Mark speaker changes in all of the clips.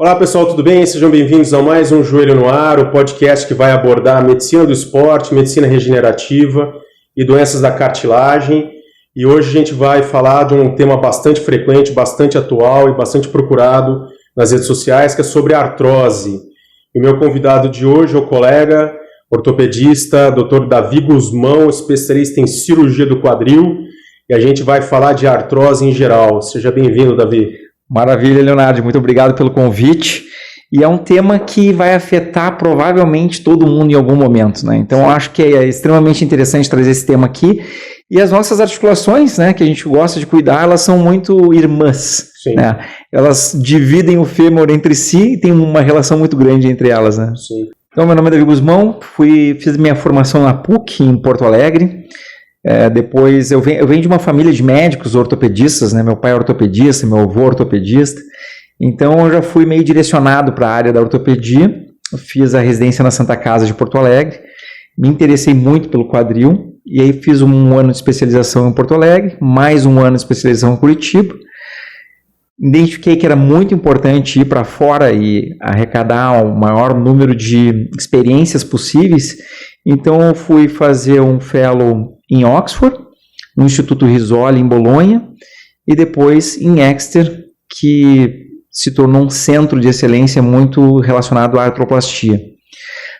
Speaker 1: Olá pessoal, tudo bem? Sejam bem-vindos a mais um Joelho no Ar, o podcast que vai abordar a medicina do esporte, medicina regenerativa e doenças da cartilagem. E hoje a gente vai falar de um tema bastante frequente, bastante atual e bastante procurado nas redes sociais, que é sobre a artrose. E o meu convidado de hoje é o colega ortopedista, Dr. Davi Guzmão, especialista em cirurgia do quadril, e a gente vai falar de artrose em geral. Seja bem-vindo, Davi.
Speaker 2: Maravilha, Leonardo. Muito obrigado pelo convite. E é um tema que vai afetar provavelmente todo mundo em algum momento, né? Então, eu acho que é extremamente interessante trazer esse tema aqui. E as nossas articulações, né, que a gente gosta de cuidar, elas são muito irmãs. Sim. Né? Elas dividem o fêmur entre si e tem uma relação muito grande entre elas, né?
Speaker 1: Sim.
Speaker 2: Então, meu nome é Davi Guzmão, fiz minha formação na PUC, em Porto Alegre. Depois eu venho de uma família de médicos ortopedistas, né? Meu pai é ortopedista, meu avô é ortopedista, então eu já fui meio direcionado para a área da ortopedia. Eu fiz a residência na Santa Casa de Porto Alegre, me interessei muito pelo quadril, e aí fiz um ano de especialização em Porto Alegre, mais um ano de especialização em Curitiba. Identifiquei que era muito importante ir para fora e arrecadar o maior número de experiências possíveis, então eu fui fazer um fellow em Oxford, no Instituto Rizzoli, em Bolonha, e depois em Exeter, que se tornou um centro de excelência muito relacionado à artroplastia.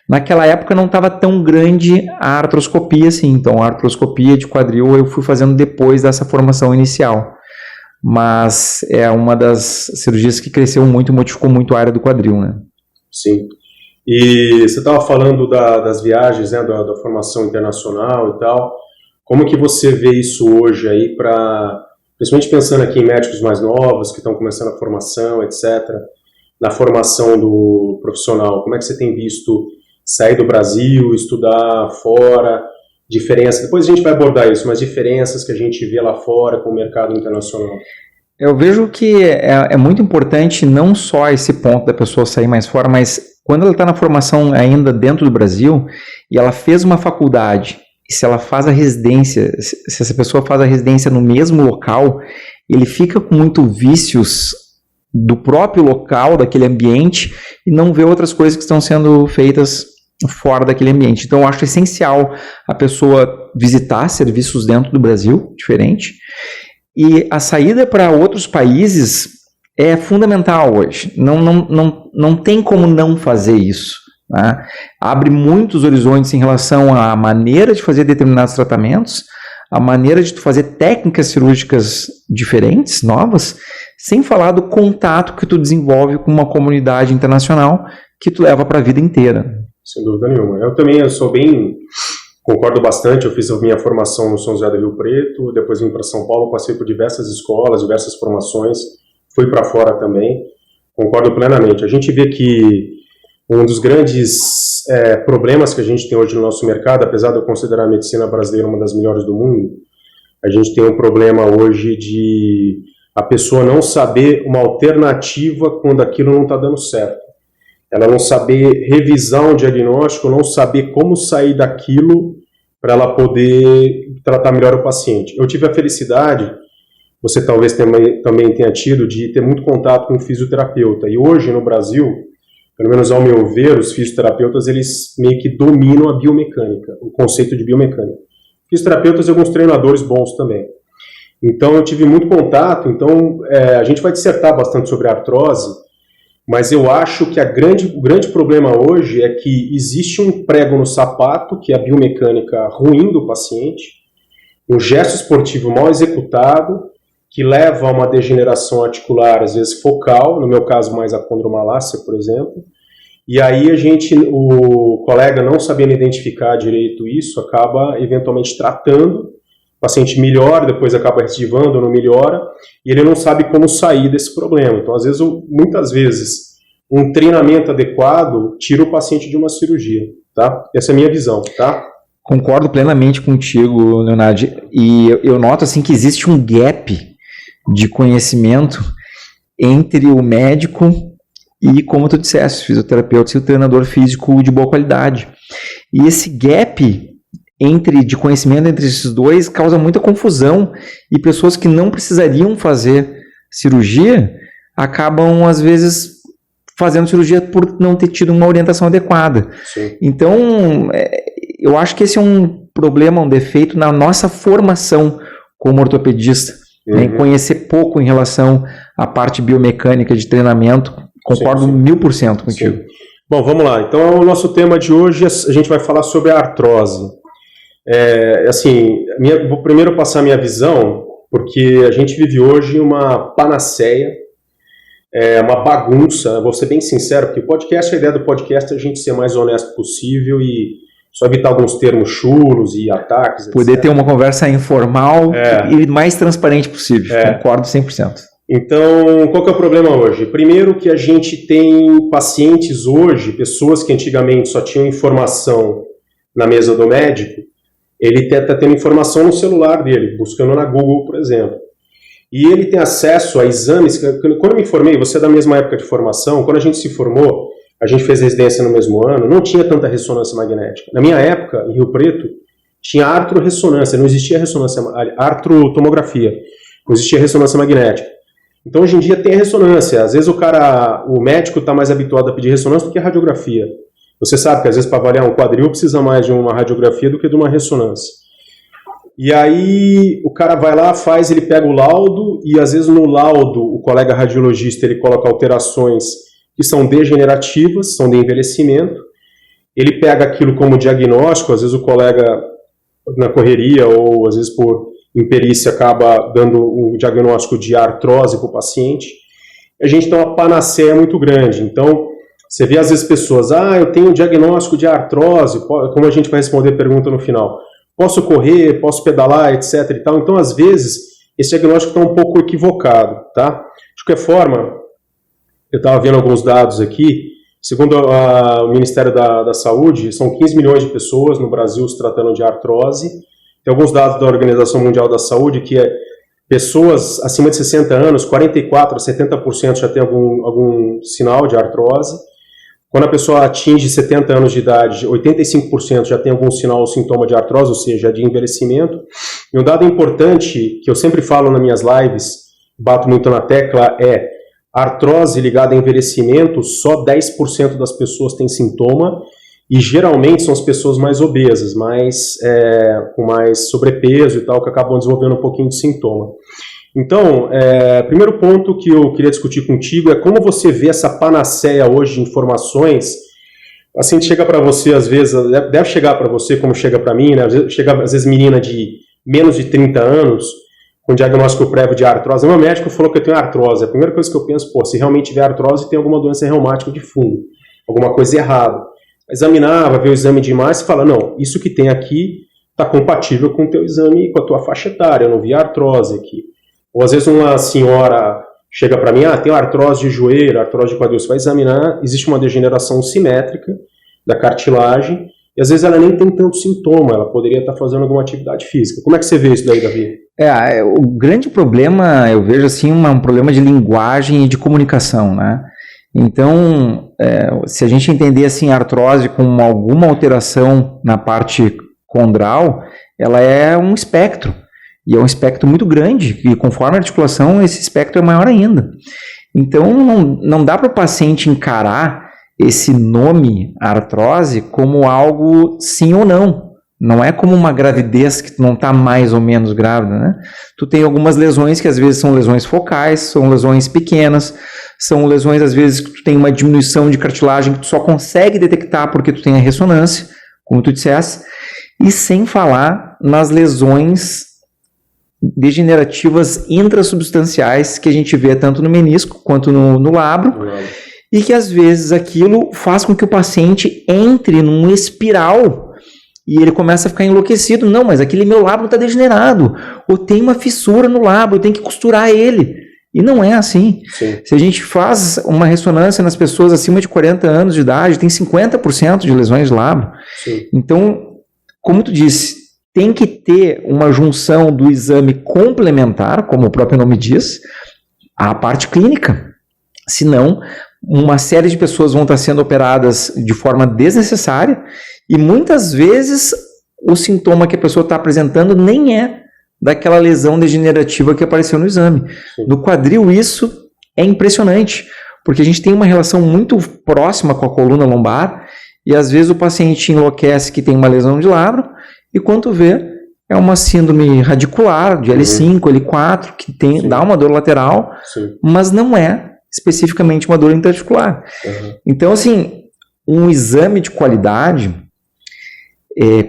Speaker 2: Naquela época não estava tão grande a artroscopia assim, então a artroscopia de quadril eu fui fazendo depois dessa formação inicial, mas é uma das cirurgias que cresceu muito e modificou muito a área do quadril, né?
Speaker 1: Sim. E você estava falando das viagens, né, da formação internacional e tal. Como que você vê isso hoje aí, principalmente pensando aqui em médicos mais novos, que estão começando a formação, etc., na formação do profissional? Como é que você tem visto sair do Brasil, estudar fora, diferença? Depois a gente vai abordar isso, mas diferenças que a gente vê lá fora com o mercado internacional.
Speaker 2: Eu vejo que é muito importante não só esse ponto da pessoa sair mais fora, mas quando ela está na formação ainda dentro do Brasil e ela fez uma faculdade, e se ela faz a residência, se essa pessoa faz a residência no mesmo local, ele fica com muito vícios do próprio local, daquele ambiente, e não vê outras coisas que estão sendo feitas fora daquele ambiente. Então eu acho essencial a pessoa visitar serviços dentro do Brasil, diferente, e a saída para outros países é fundamental hoje. Não tem como não fazer isso. Né? Abre muitos horizontes em relação à maneira de fazer determinados tratamentos, a maneira de tu fazer técnicas cirúrgicas diferentes, novas, sem falar do contato que tu desenvolve com uma comunidade internacional que tu leva para a vida inteira.
Speaker 1: Sem dúvida nenhuma. Concordo bastante. Eu fiz a minha formação no São José do Rio Preto, depois vim para São Paulo, passei por diversas escolas, diversas formações, fui para fora também. Concordo plenamente. A gente vê que um dos grandes problemas que a gente tem hoje no nosso mercado, apesar de eu considerar a medicina brasileira uma das melhores do mundo, a gente tem um problema hoje de a pessoa não saber uma alternativa quando aquilo não está dando certo. Ela não saber revisar um diagnóstico, não saber como sair daquilo para ela poder tratar melhor o paciente. Eu tive a felicidade, você talvez também tenha tido, de ter muito contato com um fisioterapeuta. E hoje no Brasil, pelo menos ao meu ver, os fisioterapeutas eles meio que dominam a biomecânica, o conceito de biomecânica. Fisioterapeutas e alguns treinadores bons também. Então eu tive muito contato, a gente vai dissertar bastante sobre a artrose, mas eu acho que o grande problema hoje é que existe um prego no sapato, que é a biomecânica ruim do paciente, um gesto esportivo mal executado, que leva a uma degeneração articular, às vezes focal, no meu caso mais a condromalácia, por exemplo, e aí o colega não sabendo identificar direito isso, acaba eventualmente tratando, o paciente melhora, depois acaba recidivando, não melhora, e ele não sabe como sair desse problema. Então, muitas vezes, um treinamento adequado tira o paciente de uma cirurgia, tá? Essa é a minha visão, tá?
Speaker 2: Concordo plenamente contigo, Leonardo, e eu noto assim que existe um gap de conhecimento entre o médico e, como tu disseste, o fisioterapeuta e o treinador físico de boa qualidade. E esse gap de conhecimento entre esses dois causa muita confusão, e pessoas que não precisariam fazer cirurgia acabam, às vezes, fazendo cirurgia por não ter tido uma orientação adequada.
Speaker 1: Sim.
Speaker 2: Então, eu acho que esse é um problema, um defeito na nossa formação como ortopedista, né, em conhecer pouco em relação à parte biomecânica de treinamento. Concordo 1000% contigo.
Speaker 1: Sim. Bom, vamos lá. Então, o nosso tema de hoje, a gente vai falar sobre a artrose. Vou primeiro passar a minha visão, porque a gente vive hoje uma panaceia, uma bagunça. Vou ser bem sincero, porque a ideia do podcast é a gente ser mais honesto possível e só evitar alguns termos chulos e ataques, etc.
Speaker 2: Poder ter uma conversa informal e mais transparente possível. Concordo 100%.
Speaker 1: Então, qual que é o problema hoje? Primeiro que a gente tem pacientes hoje, pessoas que antigamente só tinham informação na mesa do médico, ele está tendo informação no celular dele, buscando na Google, por exemplo. E ele tem acesso a exames. Quando eu me formei, você é da mesma época de formação, quando a gente se formou, a gente fez residência no mesmo ano, não tinha tanta ressonância magnética. Na minha época, em Rio Preto, tinha artrorressonância, não existia artrotomografia, não existia ressonância magnética. Então, hoje em dia tem a ressonância. Às vezes o médico está mais habituado a pedir ressonância do que a radiografia. Você sabe que às vezes para avaliar um quadril precisa mais de uma radiografia do que de uma ressonância. E aí o cara vai lá, ele pega o laudo e às vezes no laudo o colega radiologista ele coloca alterações que são degenerativas, são de envelhecimento. Ele pega aquilo como diagnóstico, às vezes o colega na correria ou às vezes por imperícia acaba dando um diagnóstico de artrose para o paciente. A gente tem uma panaceia muito grande. Então, você vê às vezes pessoas, eu tenho um diagnóstico de artrose, como a gente vai responder a pergunta no final. Posso correr, posso pedalar, etc. e tal. Então, às vezes, esse diagnóstico está um pouco equivocado, tá? De qualquer forma, eu estava vendo alguns dados aqui, segundo o Ministério da Saúde, são 15 milhões de pessoas no Brasil se tratando de artrose. Tem alguns dados da Organização Mundial da Saúde que pessoas acima de 60 anos, 44% a 70% já tem algum sinal de artrose. Quando a pessoa atinge 70 anos de idade, 85% já tem algum sinal ou sintoma de artrose, ou seja, de envelhecimento. E um dado importante, que eu sempre falo nas minhas lives, bato muito na tecla, artrose ligada a envelhecimento, só 10% das pessoas têm sintoma, e geralmente são as pessoas mais obesas, com mais sobrepeso e tal, que acabam desenvolvendo um pouquinho de sintoma. Então, primeiro ponto que eu queria discutir contigo é como você vê essa panaceia hoje de informações. Assim, chega para você, às vezes, deve chegar para você como chega para mim, né? Chega, às vezes, menina de menos de 30 anos, com diagnóstico prévio de artrose. Meu médico falou que eu tenho artrose. A primeira coisa que eu penso, se realmente tiver artrose, tem alguma doença reumática de fundo, alguma coisa errada. Examinava, ver o exame de imagem e fala, não, isso que tem aqui está compatível com o teu exame, com a tua faixa etária, eu não vi artrose aqui. Ou às vezes uma senhora chega para mim, tem artrose de joelho, artrose de quadril, você vai examinar, existe uma degeneração simétrica da cartilagem, e às vezes ela nem tem tanto sintoma, ela poderia estar fazendo alguma atividade física. Como é que você vê isso daí, Davi?
Speaker 2: O grande problema, eu vejo assim, um problema de linguagem e de comunicação, né? Então, se a gente entender assim a artrose como alguma alteração na parte condral, ela é um espectro, e é um espectro muito grande, e conforme a articulação, esse espectro é maior ainda. Então, não dá para o paciente encarar esse nome artrose como algo sim ou não. Não é como uma gravidez que tu não está mais ou menos grávida, né? Tu tem algumas lesões que às vezes são lesões focais, são lesões pequenas, são lesões às vezes que tu tem uma diminuição de cartilagem que tu só consegue detectar porque tu tem a ressonância, como tu disseste, e sem falar nas lesões degenerativas intrasubstanciais que a gente vê tanto no menisco quanto no labro, e que às vezes aquilo faz com que o paciente entre num espiral e ele começa a ficar enlouquecido. Não, mas aquele meu labro está degenerado, ou tem uma fissura no labro, eu tenho que costurar ele. E não é assim. Sim. Se a gente faz uma ressonância nas pessoas acima de 40 anos de idade, tem 50% de lesões de labro. Sim. Então, como tu disse, tem que ter uma junção do exame complementar, como o próprio nome diz, à parte clínica. Senão, uma série de pessoas vão estar sendo operadas de forma desnecessária e muitas vezes o sintoma que a pessoa está apresentando nem é daquela lesão degenerativa que apareceu no exame. Sim. No quadril isso é impressionante. porque a gente tem uma relação muito próxima com a coluna lombar e às vezes o paciente enlouquece que tem uma lesão de labro e quando vê é uma síndrome radicular de L5, L4, que dá uma dor lateral, mas não é especificamente uma dor interarticular. Então, assim, um exame de qualidade,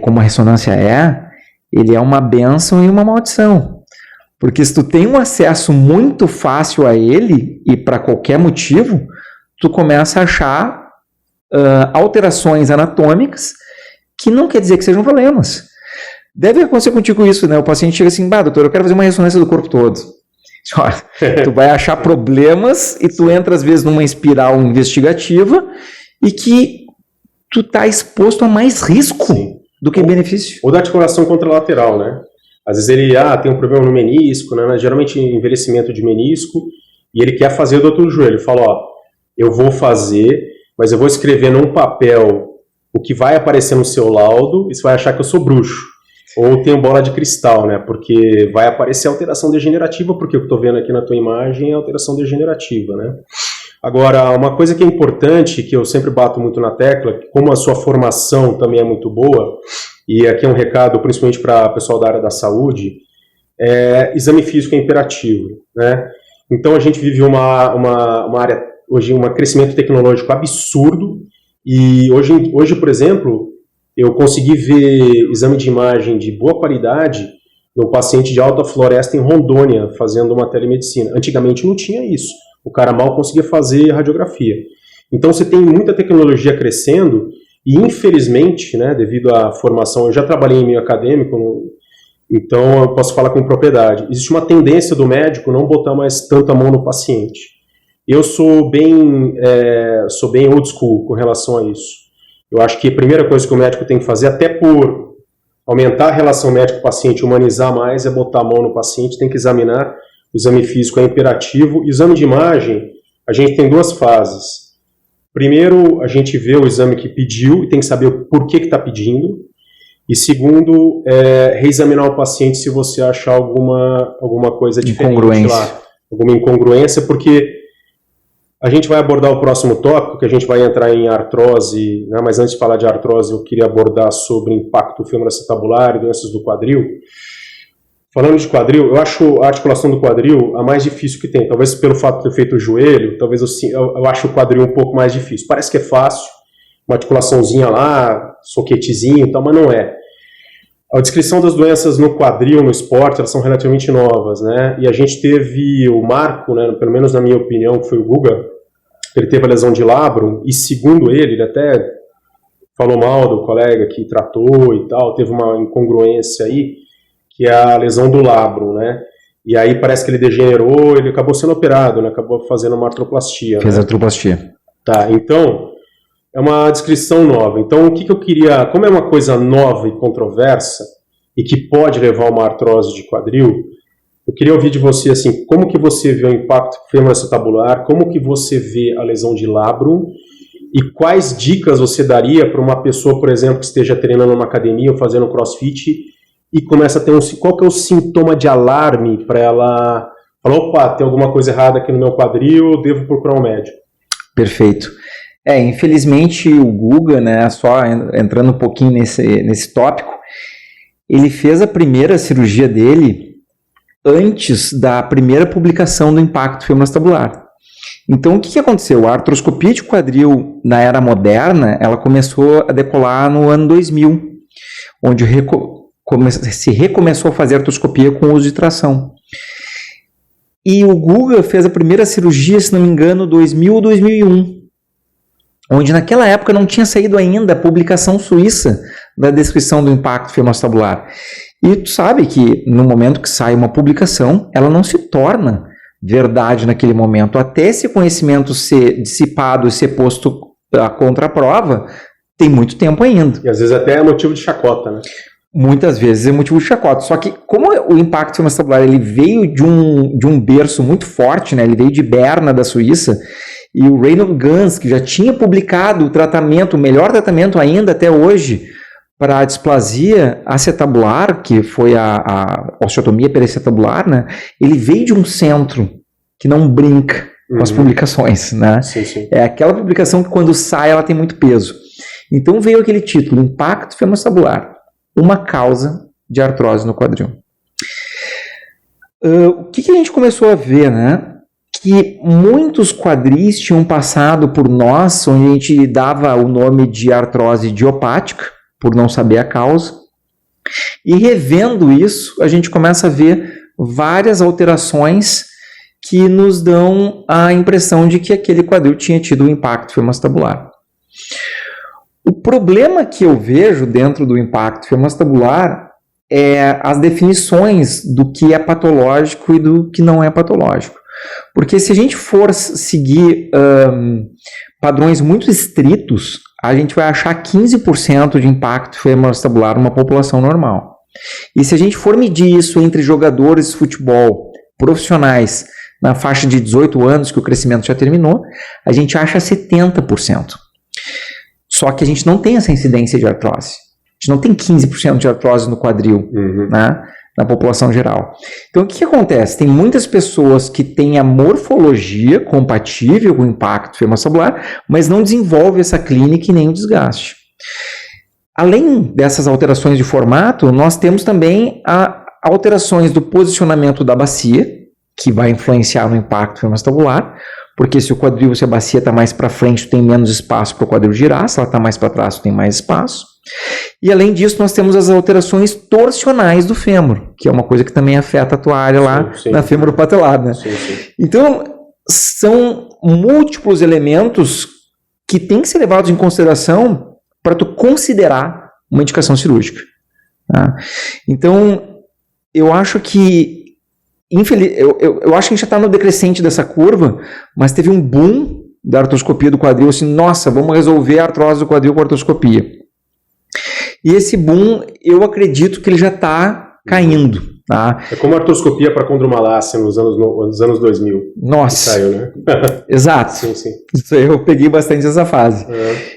Speaker 2: como a ressonância ele é uma bênção e uma maldição. Porque se tu tem um acesso muito fácil a ele, e para qualquer motivo, tu começa a achar alterações anatômicas que não quer dizer que sejam problemas. Deve acontecer contigo isso, né? O paciente chega assim, doutor, eu quero fazer uma ressonância do corpo todo. Tu vai achar problemas e tu entra às vezes numa espiral investigativa e que tu tá exposto a mais risco do que benefício.
Speaker 1: Ou da articulação contralateral, né? Às vezes ele tem um problema no menisco, né? Geralmente envelhecimento de menisco, e ele quer fazer do outro joelho. Ele fala, eu vou fazer, mas eu vou escrever num papel o que vai aparecer no seu laudo, e você vai achar que eu sou bruxo. Ou tenho bola de cristal, né? Porque vai aparecer alteração degenerativa, porque o que eu estou vendo aqui na tua imagem é alteração degenerativa, né? Agora, uma coisa que é importante, que eu sempre bato muito na tecla, como a sua formação também é muito boa, e aqui é um recado principalmente para o pessoal da área da saúde, exame físico é imperativo, né? Então a gente vive uma área, hoje, um crescimento tecnológico absurdo, e hoje, por exemplo, eu consegui ver exame de imagem de boa qualidade no paciente de Alta Floresta em Rondônia, fazendo uma telemedicina. Antigamente não tinha isso. O cara mal conseguia fazer radiografia. Então você tem muita tecnologia crescendo e, infelizmente, né, devido à formação, eu já trabalhei em meio acadêmico, então eu posso falar com propriedade. Existe uma tendência do médico não botar mais tanta mão no paciente. Eu sou bem old school com relação a isso. Eu acho que a primeira coisa que o médico tem que fazer, até por aumentar a relação médico-paciente, humanizar mais, é botar a mão no paciente, tem que examinar. O exame físico é imperativo. O exame de imagem, a gente tem duas fases. Primeiro, a gente vê o exame que pediu e tem que saber o porquê que está pedindo. E segundo, reexaminar o paciente se você achar alguma coisa diferente lá. Alguma incongruência, porque a gente vai abordar o próximo tópico, que a gente vai entrar em artrose, né? Mas antes de falar de artrose, eu queria abordar sobre impacto femoroacetabular e doenças do quadril. Falando de quadril, eu acho a articulação do quadril a mais difícil que tem. Talvez pelo fato de ter feito o joelho, talvez eu acho o quadril um pouco mais difícil. Parece que é fácil, uma articulaçãozinha lá, soquetezinho e tal, mas não é. A descrição das doenças no quadril, no esporte, elas são relativamente novas, né? E a gente teve o marco, né, pelo menos na minha opinião, que foi o Guga. Ele teve a lesão de labrum e, segundo ele até falou mal do colega que tratou e tal, teve uma incongruência aí, que é a lesão do labrum, né? E aí parece que ele degenerou, ele acabou sendo operado, né? Acabou fazendo uma artroplastia.
Speaker 2: Fez artroplastia.
Speaker 1: Tá, então, é uma descrição nova. Então, o que eu queria, como é uma coisa nova e controversa, e que pode levar a uma artrose de quadril, eu queria ouvir de você, assim, como que você vê o impacto femoroacetabular, como que você vê a lesão de labrum, e quais dicas você daria para uma pessoa, por exemplo, que esteja treinando numa academia ou fazendo crossfit, e começa a ter qual que é o sintoma de alarme para ela falar, opa, tem alguma coisa errada aqui no meu quadril, eu devo procurar um médico?
Speaker 2: Perfeito. Infelizmente o Guga, né, só entrando um pouquinho nesse tópico, ele fez a primeira cirurgia dele antes da primeira publicação do impacto femoroacetabular. Então, o que aconteceu? A artroscopia de quadril na era moderna, ela começou a decolar no ano 2000, onde se recomeçou a fazer artroscopia com o uso de tração. E o Guga fez a primeira cirurgia, se não me engano, 2000 ou 2001, onde naquela época não tinha saído ainda a publicação suíça da descrição do impacto femoroacetabular. E tu sabe que no momento que sai uma publicação, ela não se torna verdade naquele momento. Até esse conhecimento ser dissipado e ser posto a contraprova, tem muito tempo ainda.
Speaker 1: E às vezes até é motivo de chacota, né?
Speaker 2: Muitas vezes é motivo de chacota. Só que como o impacto femoroacetabular ele veio de um berço muito forte, né? Ele veio de Berna, da Suíça, e o Reynold Gans, que já tinha publicado o tratamento, o melhor tratamento ainda até hoje, para a displasia acetabular, que foi a osteotomia periacetabular, né? Ele veio de um centro que não brinca, com as publicações, né?
Speaker 1: Sim.
Speaker 2: É aquela publicação que quando sai ela tem muito peso. Então veio aquele título, Impacto Femorostabular, uma causa de artrose no quadril. O que a gente começou a ver, né? Que muitos quadris tinham passado por nós, onde a gente dava o nome de artrose idiopática, por não saber a causa. E revendo isso, a gente começa a ver várias alterações que nos dão a impressão de que aquele quadril tinha tido um impacto femorostabular. O problema que eu vejo dentro do impacto femorostabular é as definições do que é patológico e do que não é patológico. Porque se a gente for seguir padrões muito estritos, a gente vai achar 15% de impacto femorostabular numa população normal. E se a gente for medir isso entre jogadores de futebol profissionais na faixa de 18 anos, que o crescimento já terminou, a gente acha 70%. Só que a gente não tem essa incidência de artrose. A gente não tem 15% de artrose no quadril, né, na população geral. Então, o que acontece? Tem muitas pessoas que têm a morfologia compatível com o impacto femorostabular, mas não desenvolve essa clínica e nem o desgaste. Além dessas alterações de formato, nós temos também alterações do posicionamento da bacia, que vai influenciar no impacto femorostabular, porque se o quadril, se a bacia está mais para frente, tem menos espaço para o quadril girar, se ela está mais para trás, tem mais espaço. E além disso, nós temos as alterações torsionais do fêmur, que é uma coisa que também afeta a tua área lá na femoropatelar, né? Sim. Então, são múltiplos elementos que têm que ser levados em consideração para tu considerar uma indicação cirúrgica. Tá? Então, eu acho que eu acho que a gente já está no decrescente dessa curva, mas teve um boom da artroscopia do quadril, assim, nossa, vamos resolver a artrose do quadril com a artroscopia. E esse boom, eu acredito que ele já está caindo. Tá?
Speaker 1: É como a artroscopia para condromalácia nos anos 2000.
Speaker 2: Nossa,
Speaker 1: que saiu, né?
Speaker 2: Exato.
Speaker 1: Sim.
Speaker 2: Isso aí eu peguei bastante essa fase.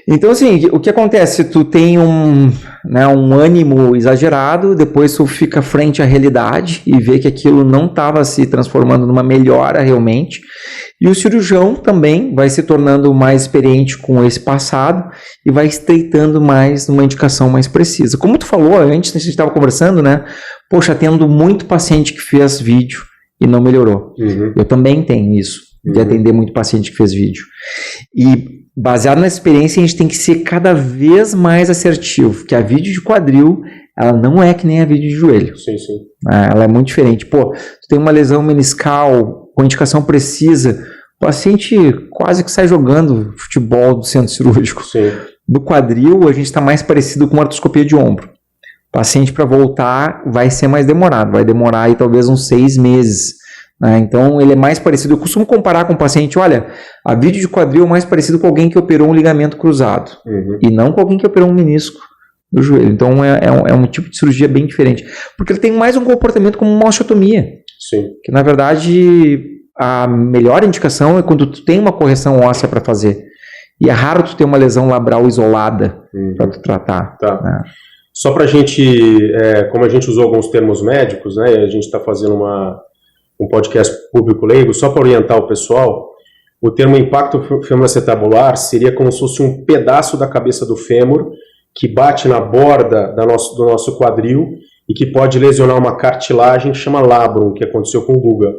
Speaker 2: Então, assim, o que acontece? Tu tem um ânimo exagerado, depois tu fica frente à realidade e vê que aquilo não estava se transformando numa melhora realmente. E o cirurgião também vai se tornando mais experiente com esse passado e vai estreitando mais numa indicação mais precisa. Como tu falou antes, a gente estava conversando, né? Poxa, tendo muito paciente que fez vídeo e não melhorou. Eu também tenho isso, de atender muito paciente que fez vídeo. E baseado nessa experiência, a gente tem que ser cada vez mais assertivo, que a vídeo de quadril, ela não é que nem a vídeo de joelho.
Speaker 1: Sim.
Speaker 2: Ela é muito diferente. Pô, tu tem uma lesão meniscal com indicação precisa, o paciente quase que sai jogando futebol do centro cirúrgico.
Speaker 1: Sim.
Speaker 2: No quadril, a gente está mais parecido com uma artroscopia de ombro. O paciente para voltar vai ser mais demorado, vai demorar aí talvez uns 6 meses. Né? Então ele é mais parecido, eu costumo comparar com o paciente, olha, a vídeo de quadril é mais parecido com alguém que operou um ligamento cruzado, e não com alguém que operou um menisco do joelho. Então é um tipo de cirurgia bem diferente, porque ele tem mais um comportamento como uma osteotomia.
Speaker 1: Sim. Que
Speaker 2: na verdade a melhor indicação é quando tu tem uma correção óssea para fazer, e é raro tu ter uma lesão labral isolada para tu tratar.
Speaker 1: Tá.
Speaker 2: Né?
Speaker 1: Só para a gente, como a gente usou alguns termos médicos, né, a gente está fazendo um podcast público leigo, só para orientar o pessoal, o termo impacto femoroacetabular seria como se fosse um pedaço da cabeça do fêmur que bate na borda do nosso quadril e que pode lesionar uma cartilagem que chama labrum, que aconteceu com o Guga.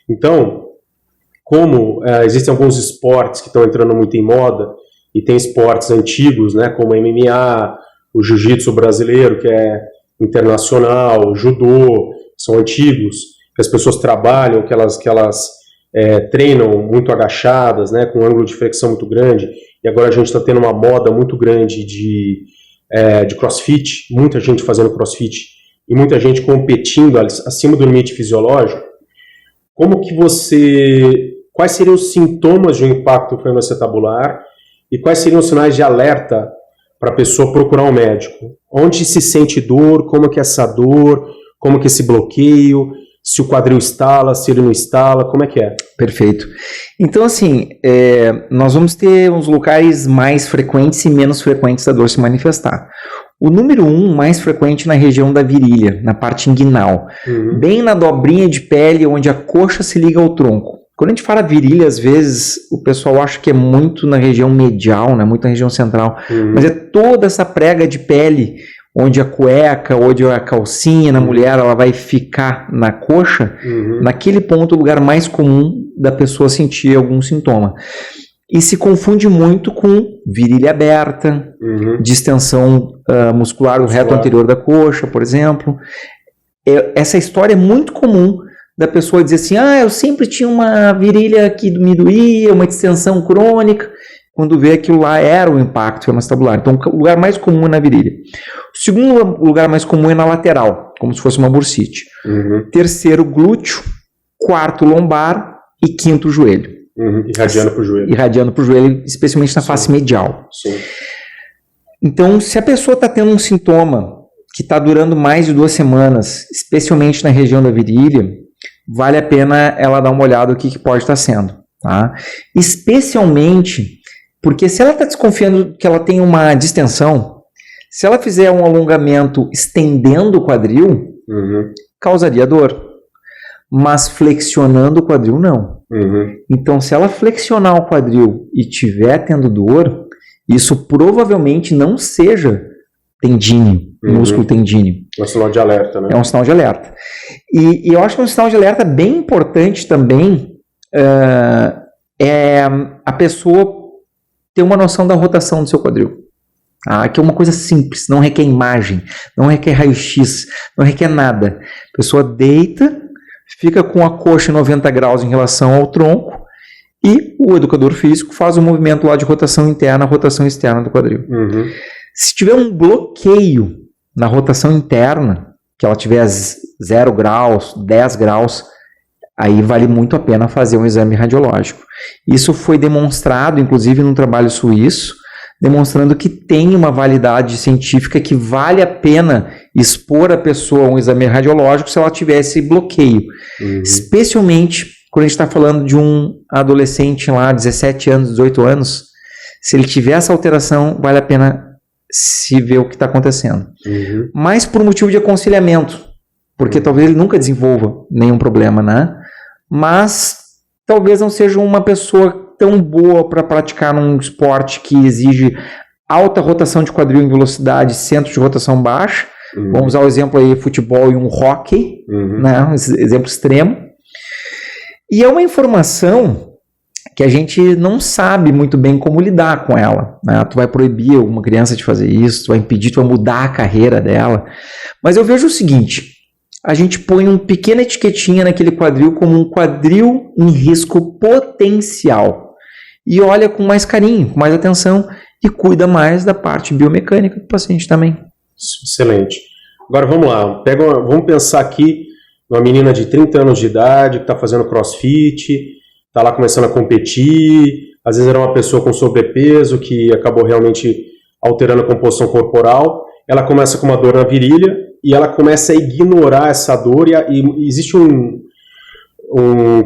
Speaker 1: Então, como existem alguns esportes que estão entrando muito em moda, e tem esportes antigos, né, como MMA, o jiu-jitsu brasileiro, que é internacional, o judô, são antigos, que as pessoas trabalham, que elas treinam muito agachadas, né, com um ângulo de flexão muito grande, e agora a gente está tendo uma moda muito grande de crossfit, muita gente fazendo crossfit, e muita gente competindo acima do limite fisiológico. Quais seriam os sintomas de um impacto femoroacetabular e quais seriam os sinais de alerta para a pessoa procurar um médico? Onde se sente dor, como que é essa dor, como que é esse bloqueio, se o quadril estala, se ele não estala, como é que é?
Speaker 2: Perfeito. Então, assim, nós vamos ter uns locais mais frequentes e menos frequentes da dor se manifestar. O número 1 mais frequente na região da virilha, na parte inguinal, bem na dobrinha de pele onde a coxa se liga ao tronco. Quando a gente fala virilha, às vezes o pessoal acha que é muito na região medial, né? Muito na região central. Mas é toda essa prega de pele, onde a cueca, onde a calcinha na mulher, ela vai ficar na coxa, naquele ponto, o lugar mais comum da pessoa sentir algum sintoma. E se confunde muito com virilha aberta, distensão muscular, o reto anterior da coxa, por exemplo. Essa história é muito comum da pessoa dizer assim, eu sempre tinha uma virilha que me doía, uma distensão crônica, quando vê aquilo lá era o impacto femoroacetabular. Então, o lugar mais comum é na virilha. O segundo lugar mais comum é na lateral, como se fosse uma bursite. Terceiro, glúteo. Quarto, lombar. E quinto, joelho.
Speaker 1: Irradiando para o joelho.
Speaker 2: Irradiando para o joelho, especialmente na face medial.
Speaker 1: Sim.
Speaker 2: Então, se a pessoa está tendo um sintoma que está durando mais de 2 semanas, especialmente na região da virilha, vale a pena ela dar uma olhada no que pode estar sendo. Tá? Especialmente porque se ela está desconfiando que ela tem uma distensão, se ela fizer um alongamento estendendo o quadril, causaria dor. Mas flexionando o quadril, não. Então, se ela flexionar o quadril e estiver tendo dor, isso provavelmente não seja tendíneo, músculo tendíneo.
Speaker 1: É um sinal de alerta, né?
Speaker 2: É um sinal de alerta. E eu acho que um sinal de alerta bem importante também é a pessoa ter uma noção da rotação do seu quadril. Que é uma coisa simples, não requer imagem, não requer raio-x, não requer nada. A pessoa deita, fica com a coxa em 90 graus em relação ao tronco e o educador físico faz um movimento lá de rotação interna, rotação externa do quadril. Se tiver um bloqueio na rotação interna, que ela tiver 0 graus, 10 graus, aí vale muito a pena fazer um exame radiológico. Isso foi demonstrado, inclusive, num trabalho suíço, demonstrando que tem uma validade científica que vale a pena expor a pessoa a um exame radiológico se ela tiver esse bloqueio. Especialmente quando a gente está falando de um adolescente lá, 17 anos, 18 anos, se ele tiver essa alteração, vale a pena se ver o que está acontecendo. Mas por motivo de aconselhamento, porque talvez ele nunca desenvolva nenhum problema, né? Mas talvez não seja uma pessoa tão boa para praticar num esporte que exige alta rotação de quadril em velocidade, centro de rotação baixa. Vamos usar o exemplo aí, futebol e um hockey, né? Um exemplo extremo. E é uma informação que a gente não sabe muito bem como lidar com ela, né? Tu vai proibir uma criança de fazer isso, tu vai impedir, tu vai mudar a carreira dela. Mas eu vejo o seguinte, a gente põe uma pequena etiquetinha naquele quadril como um quadril em risco potencial. E olha com mais carinho, com mais atenção e cuida mais da parte biomecânica do paciente também.
Speaker 1: Excelente. Agora vamos lá, vamos pensar aqui numa menina de 30 anos de idade que está fazendo crossfit, está lá começando a competir, às vezes era uma pessoa com sobrepeso que acabou realmente alterando a composição corporal, ela começa com uma dor na virilha e ela começa a ignorar essa dor e existe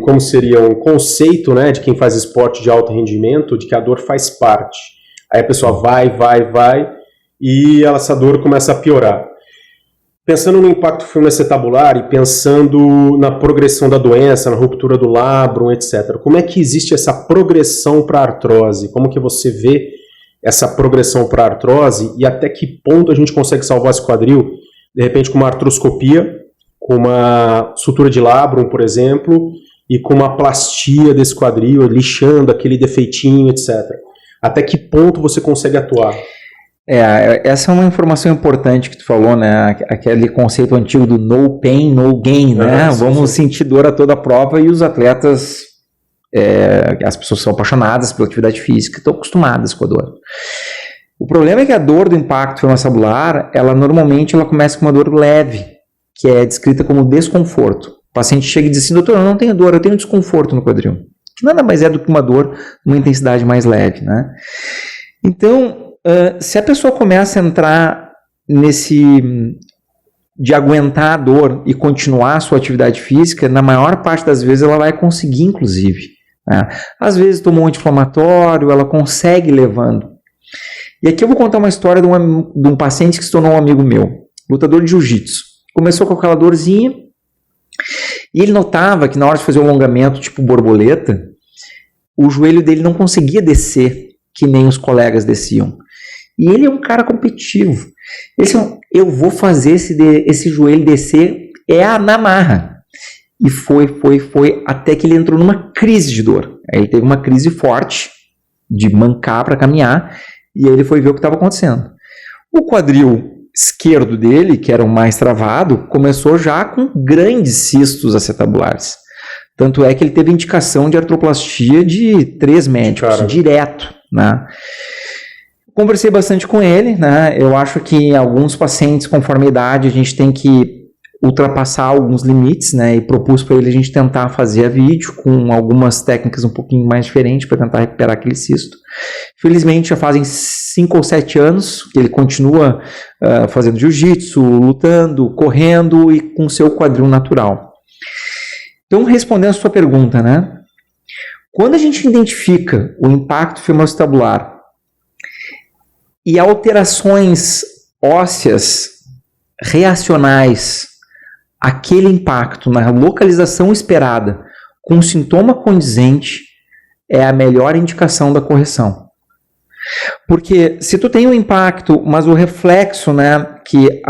Speaker 1: como seria um conceito, né, de quem faz esporte de alto rendimento, de que a dor faz parte. Aí a pessoa vai e essa dor começa a piorar. Pensando no impacto femoroacetabular e pensando na progressão da doença, na ruptura do labrum, etc. Como é que existe essa progressão para a artrose? Como que você vê essa progressão para a artrose e até que ponto a gente consegue salvar esse quadril? De repente com uma artroscopia, com uma sutura de labrum, por exemplo, e com uma plastia desse quadril, lixando aquele defeitinho, etc. Até que ponto você consegue atuar?
Speaker 2: Essa é uma informação importante que tu falou, né? Aquele conceito antigo do no pain, no gain, né? Vamos sentir dor a toda a prova e os atletas, as pessoas são apaixonadas pela atividade física, estão acostumadas com a dor. O problema é que a dor do impacto femoroacetabular, normalmente ela começa com uma dor leve, que é descrita como desconforto. O paciente chega e diz assim, doutor, eu não tenho dor, eu tenho desconforto no quadril. Que nada mais é do que uma dor, uma intensidade mais leve, né? Então, se a pessoa começa a entrar de aguentar a dor e continuar a sua atividade física, na maior parte das vezes ela vai conseguir, inclusive. Né? Às vezes tomou um anti-inflamatório, ela consegue levando. E aqui eu vou contar uma história de um paciente que se tornou um amigo meu, lutador de jiu-jitsu. Começou com aquela dorzinha E ele notava que na hora de fazer o alongamento, tipo borboleta, o joelho dele não conseguia descer que nem os colegas desciam. E ele é um cara competitivo. Ele disse, eu vou fazer esse joelho descer na marra. E foi, até que ele entrou numa crise de dor. Aí ele teve uma crise forte de mancar para caminhar, e aí ele foi ver o que estava acontecendo. O quadril esquerdo dele, que era o mais travado, começou já com grandes cistos acetabulares. Tanto é que ele teve indicação de artroplastia de 3 médicos, direto, né? Conversei bastante com ele, né? Eu acho que alguns pacientes, conforme a idade, a gente tem que ultrapassar alguns limites, né? E propus para ele a gente tentar fazer a vídeo com algumas técnicas um pouquinho mais diferentes para tentar recuperar aquele cisto. Felizmente já fazem 5 ou 7 anos que ele continua fazendo jiu-jitsu, lutando, correndo e com seu quadril natural. Então, respondendo a sua pergunta, né? Quando a gente identifica o impacto femoroacetabular e alterações ósseas reacionais àquele impacto na localização esperada com sintoma condizente, é a melhor indicação da correção. Porque se tu tem um impacto, mas o reflexo, né, que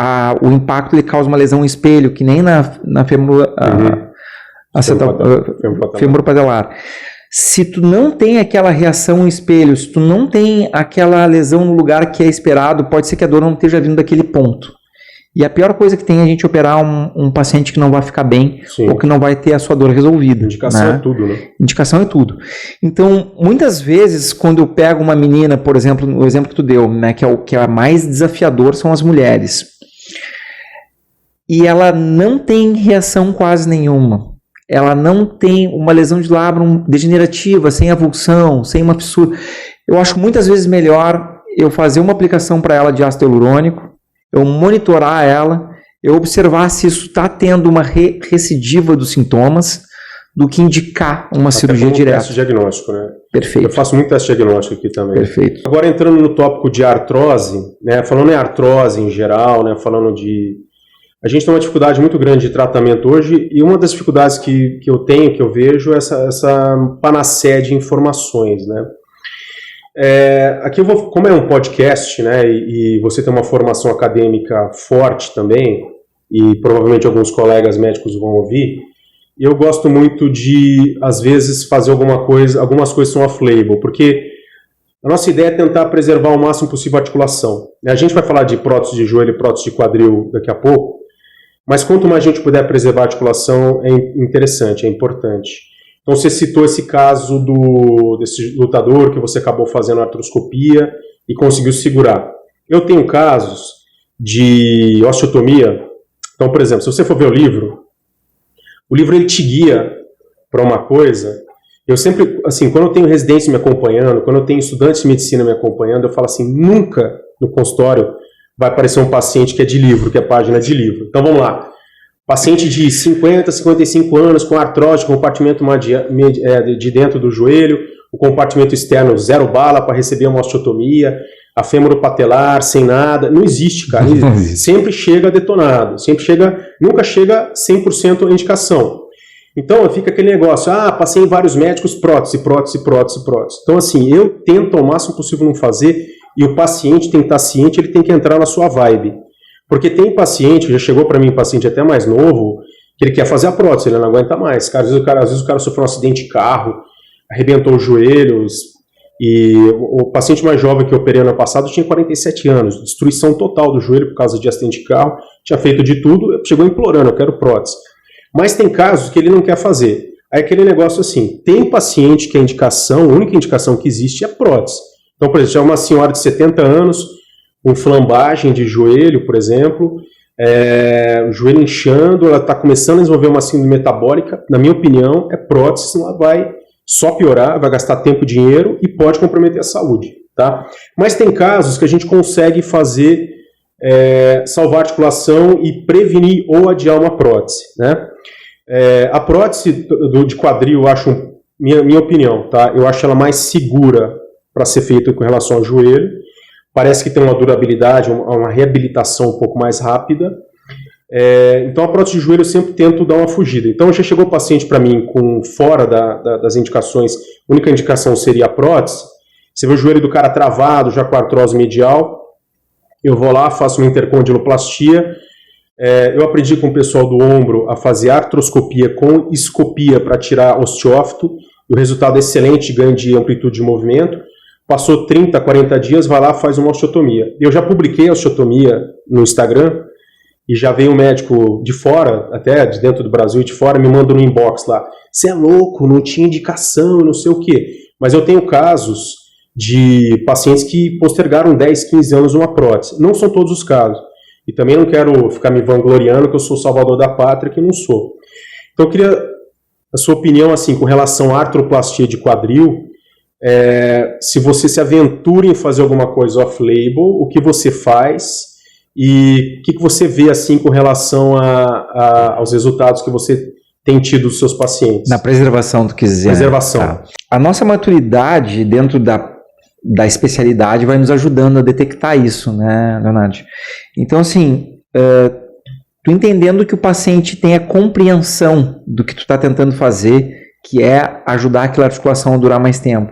Speaker 2: o impacto ele causa uma lesão no espelho, que nem na femoropatelar. Se tu não tem aquela reação no espelho, se tu não tem aquela lesão no lugar que é esperado, pode ser que a dor não esteja vindo daquele ponto. E a pior coisa que tem é a gente operar um paciente que não vai ficar bem, sim, ou que não vai ter a sua dor resolvida.
Speaker 1: Indicação, né? É tudo, né?
Speaker 2: Indicação é tudo. Então, muitas vezes, quando eu pego uma menina, por exemplo, o exemplo que tu deu, né, que é mais desafiador, são as mulheres. E ela não tem reação quase nenhuma. Ela não tem uma lesão de labrum degenerativa, sem avulsão, sem uma fissura. Eu acho muitas vezes melhor eu fazer uma aplicação para ela de ácido hialurônico, eu monitorar ela, eu observar se isso está tendo uma recidiva dos sintomas, do que indicar uma cirurgia direta.
Speaker 1: Teste diagnóstico, né?
Speaker 2: Perfeito.
Speaker 1: Eu faço muito teste diagnóstico aqui também.
Speaker 2: Perfeito.
Speaker 1: Agora entrando no tópico de artrose, né? Falando em artrose em geral, né? Falando de... A gente tem uma dificuldade muito grande de tratamento hoje, e uma das dificuldades que eu tenho, que eu vejo, é essa panaceia de informações, né? Aqui eu vou, como é um podcast, né, e você tem uma formação acadêmica forte também, e provavelmente alguns colegas médicos vão ouvir, eu gosto muito de, às vezes, fazer algumas coisas são off-label, porque a nossa ideia é tentar preservar o máximo possível a articulação. A gente vai falar de prótese de joelho e prótese de quadril daqui a pouco, mas quanto mais a gente puder preservar a articulação, é interessante, é importante. Então você citou esse caso desse lutador que você acabou fazendo a artroscopia e conseguiu segurar. Eu tenho casos de osteotomia. Então, por exemplo, se você for ver o livro ele te guia para uma coisa. Eu sempre, assim, quando eu tenho residência me acompanhando, quando eu tenho estudantes de medicina me acompanhando, eu falo assim, nunca no consultório vai aparecer um paciente que é de livro, que é página de livro. Então vamos lá. Paciente de 50, 55 anos com artrose, compartimento de dentro do joelho, o compartimento externo 0 bala para receber uma osteotomia, a femoropatelar sem nada. Não existe, cara. Sempre chega detonado. Nunca chega 100% a indicação. Então fica aquele negócio, passei em vários médicos, prótese. Então assim, eu tento ao máximo possível não fazer, e o paciente tem que estar ciente, ele tem que entrar na sua vibe. Porque tem paciente, já chegou para mim paciente até mais novo, que ele quer fazer a prótese, ele não aguenta mais. Cara, às vezes o cara sofreu um acidente de carro, arrebentou os joelhos, e o paciente mais jovem que eu operei ano passado tinha 47 anos, destruição total do joelho por causa de acidente de carro, tinha feito de tudo, chegou implorando, eu quero prótese. Mas tem casos que ele não quer fazer. Aí aquele negócio assim, tem paciente que a única indicação que existe é prótese. Então, por exemplo, é uma senhora de 70 anos, com flambagem de joelho, por exemplo, o joelho inchando, ela está começando a desenvolver uma síndrome metabólica, na minha opinião, é prótese, senão ela vai só piorar, vai gastar tempo e dinheiro e pode comprometer a saúde, tá? Mas tem casos que a gente consegue fazer, salvar a articulação e prevenir ou adiar uma prótese, né? A prótese de quadril, eu acho, minha opinião, tá? Eu acho ela mais segura para ser feita com relação ao joelho. Parece que tem uma durabilidade, uma reabilitação um pouco mais rápida. Então a prótese de joelho eu sempre tento dar uma fugida. Então já chegou paciente para mim com fora das indicações, a única indicação seria a prótese. Você vê o joelho do cara travado, já com artrose medial, eu vou lá, faço uma intercondiloplastia. Eu aprendi com o pessoal do ombro a fazer artroscopia com escopia para tirar osteófito, e o resultado é excelente, ganho de amplitude de movimento. Passou 30, 40 dias, vai lá, faz uma osteotomia. Eu já publiquei a osteotomia no Instagram, e já veio um médico de fora, até de dentro do Brasil e de fora, me manda no inbox lá, você é louco, não tinha indicação, não sei o quê. Mas eu tenho casos de pacientes que postergaram 10, 15 anos uma prótese. Não são todos os casos. E também não quero ficar me vangloriando que eu sou o salvador da pátria, que não sou. Então eu queria a sua opinião assim, com relação à artroplastia de quadril, se você se aventura em fazer alguma coisa off-label, o que você faz e o que você vê assim com relação aos resultados que você tem tido dos seus pacientes.
Speaker 2: Na preservação, tu quis dizer.
Speaker 1: Preservação.
Speaker 2: Tá. A nossa maturidade dentro da especialidade vai nos ajudando a detectar isso, né, Leonardo? Então, assim, tu entendendo que o paciente tem a compreensão do que tu está tentando fazer, que é ajudar aquela articulação a durar mais tempo.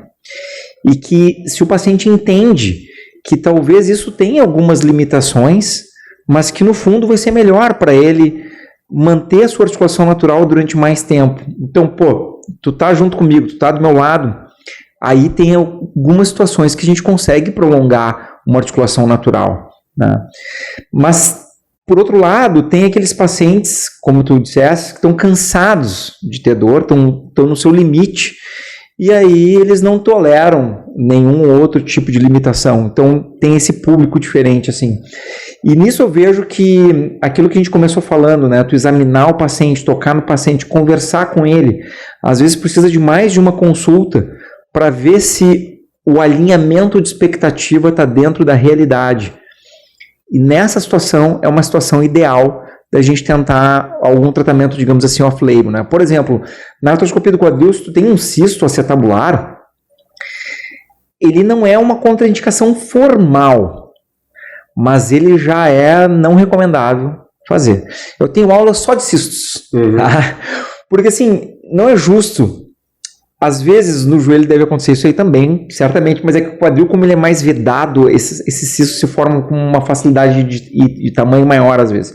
Speaker 2: E que se o paciente entende que talvez isso tenha algumas limitações, mas que no fundo vai ser melhor para ele manter a sua articulação natural durante mais tempo. Então, pô, tu tá junto comigo, tu tá do meu lado, aí tem algumas situações que a gente consegue prolongar uma articulação natural, né? Mas, por outro lado, tem aqueles pacientes, como tu disseste, que estão cansados de ter dor, estão no seu limite, e aí eles não toleram nenhum outro tipo de limitação. Então tem esse público diferente, assim. E nisso eu vejo que aquilo que a gente começou falando, né, tu examinar o paciente, tocar no paciente, conversar com ele, às vezes precisa de mais de uma consulta para ver se o alinhamento de expectativa está dentro da realidade. E nessa situação é uma situação ideal da gente tentar algum tratamento, digamos assim, off-label, né? Por exemplo, na artroscopia do quadril, se tu tem um cisto acetabular, ele não é uma contraindicação formal, mas ele já é não recomendável fazer. Eu tenho aula só de cistos, tá? Porque assim, não é justo. Às vezes no joelho deve acontecer isso aí também, certamente, mas é que o quadril, como ele é mais vedado, esses cistos se formam com uma facilidade de tamanho maior às vezes.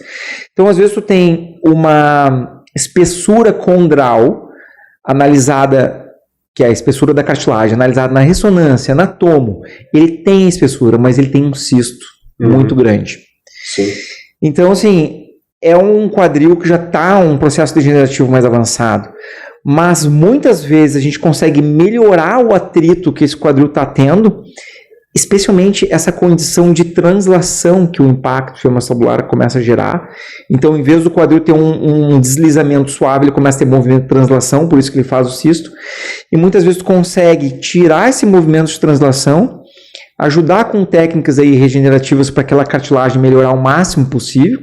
Speaker 2: Então às vezes tu tem uma espessura condral analisada, que é a espessura da cartilagem, analisada na ressonância, na tomo. Ele tem espessura, mas ele tem um cisto muito grande.
Speaker 1: Sim.
Speaker 2: Então assim, é um quadril que já está um processo degenerativo mais avançado. Mas muitas vezes a gente consegue melhorar o atrito que esse quadril está tendo, especialmente essa condição de translação que o impacto femoroacebular começa a gerar. Então, em vez do quadril ter um deslizamento suave, ele começa a ter movimento de translação, por isso que ele faz o cisto. E muitas vezes tu consegue tirar esse movimento de translação, ajudar com técnicas aí regenerativas para aquela cartilagem melhorar o máximo possível.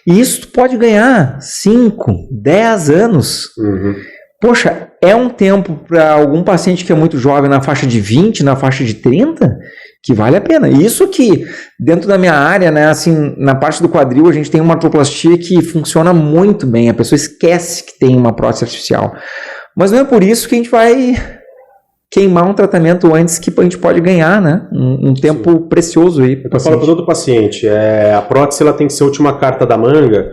Speaker 2: E isso tu pode ganhar 5, 10 anos. Poxa, é um tempo para algum paciente que é muito jovem, na faixa de 20, na faixa de 30, que vale a pena. Isso que, dentro da minha área, né, assim, na parte do quadril, a gente tem uma artroplastia que funciona muito bem. A pessoa esquece que tem uma prótese artificial. Mas não é por isso que a gente vai queimar um tratamento antes que a gente pode ganhar, né? Um tempo precioso aí.
Speaker 1: Eu falo para todo paciente, a prótese ela tem que ser a última carta da manga.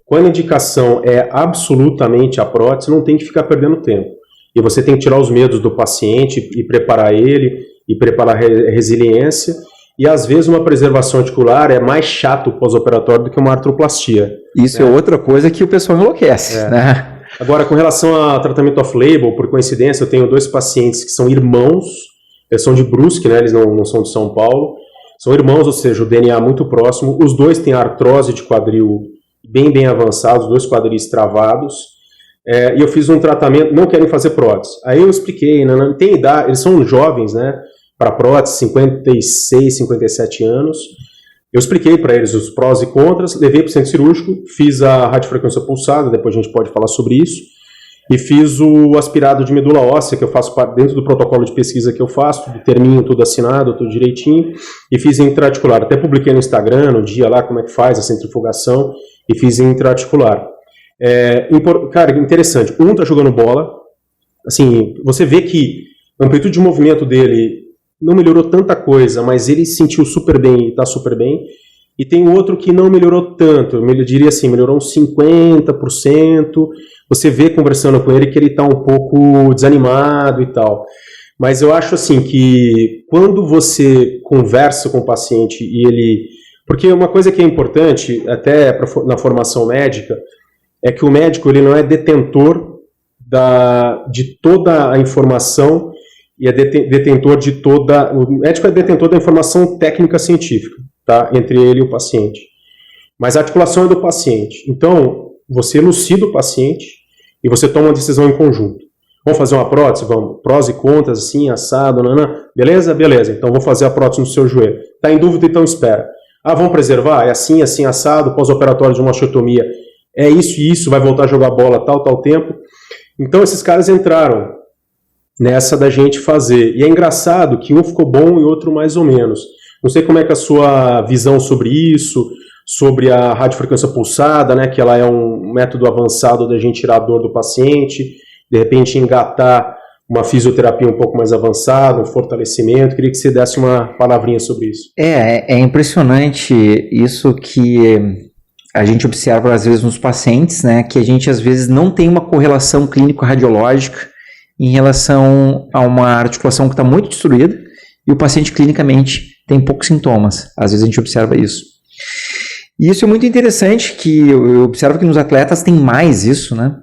Speaker 1: Quando a indicação é absolutamente a prótese, não tem que ficar perdendo tempo. E você tem que tirar os medos do paciente e preparar ele, e preparar a resiliência. E às vezes uma preservação articular é mais chato pós-operatório do que uma artroplastia.
Speaker 2: Isso, né? É outra coisa que o pessoal enlouquece, né?
Speaker 1: Agora, com relação a tratamento off-label, por coincidência, eu tenho 2 pacientes que são irmãos, eles são de Brusque, né, eles não são de São Paulo, são irmãos, ou seja, o DNA muito próximo, os 2 têm artrose de quadril bem avançada, os 2 quadris travados, e eu fiz um tratamento, não querem fazer prótese. Aí eu expliquei, né, não tem idade, eles são jovens, né, para prótese, 56, 57 anos. Eu expliquei para eles os prós e contras, levei para o centro cirúrgico, fiz a radiofrequência pulsada, depois a gente pode falar sobre isso. e fiz o aspirado de medula óssea, que eu faço dentro do protocolo de pesquisa que eu faço, de terminho tudo assinado, tudo direitinho, e fiz intra-articular. Até publiquei no Instagram, no dia lá, como é que faz a centrifugação, e fiz intra-articular. Cara, interessante. Um tá jogando bola, assim, você vê que a amplitude de movimento dele não melhorou tanta coisa, mas ele se sentiu super bem e tá super bem. E tem outro que não melhorou tanto, eu diria assim, melhorou uns 50%. Você vê conversando com ele que ele está um pouco desanimado e tal. Mas eu acho assim que quando você conversa com o paciente e ele... Porque uma coisa que é importante, até na formação médica, é que o médico ele não é detentor de toda a informação e é detentor de toda... O médico é detentor da informação técnica científica, tá? Entre ele e o paciente. Mas a articulação é do paciente. Então, você elucida o paciente e você toma uma decisão em conjunto. Vamos fazer uma prótese? Vamos. Prós e contras, assim, assado, nanã. Beleza? Beleza. Então, vou fazer a prótese no seu joelho. Está em dúvida? Então, espera. Vamos preservar? É assim, assim, assado, pós-operatório de uma osteotomia. É isso e isso, vai voltar a jogar bola tal tempo. Então, esses caras entraram nessa da gente fazer. E é engraçado que um ficou bom e outro mais ou menos. Não sei como é que é a sua visão sobre isso, sobre a radiofrequência pulsada, né, que ela é um método avançado da gente tirar a dor do paciente, de repente engatar uma fisioterapia um pouco mais avançada, um fortalecimento. Queria que você desse uma palavrinha sobre isso.
Speaker 2: É impressionante isso que a gente observa às vezes nos pacientes, né, que a gente às vezes não tem uma correlação clínico-radiológica em relação a uma articulação que está muito destruída e o paciente clinicamente tem poucos sintomas. Às vezes a gente observa isso. E isso é muito interessante, que eu observo que nos atletas tem mais isso, né?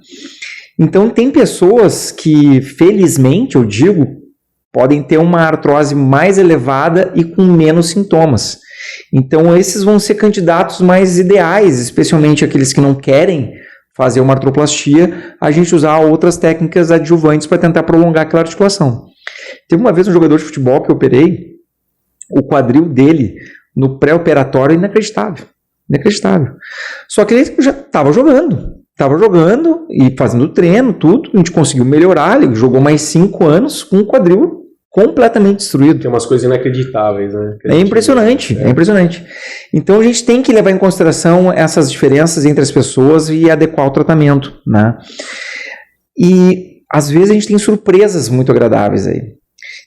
Speaker 2: Então tem pessoas que, felizmente, eu digo, podem ter uma artrose mais elevada e com menos sintomas. Então esses vão ser candidatos mais ideais, especialmente aqueles que não querem fazer uma artroplastia, a gente usar outras técnicas adjuvantes para tentar prolongar aquela articulação. Teve uma vez um jogador de futebol que eu operei, o quadril dele no pré-operatório é inacreditável. Só que ele já estava jogando e fazendo treino, tudo, a gente conseguiu melhorar, ele jogou mais 5 anos com o quadril completamente destruído.
Speaker 1: Tem umas coisas inacreditáveis, né?
Speaker 2: É impressionante. Então a gente tem que levar em consideração essas diferenças entre as pessoas e adequar o tratamento, né? E às vezes a gente tem surpresas muito agradáveis aí.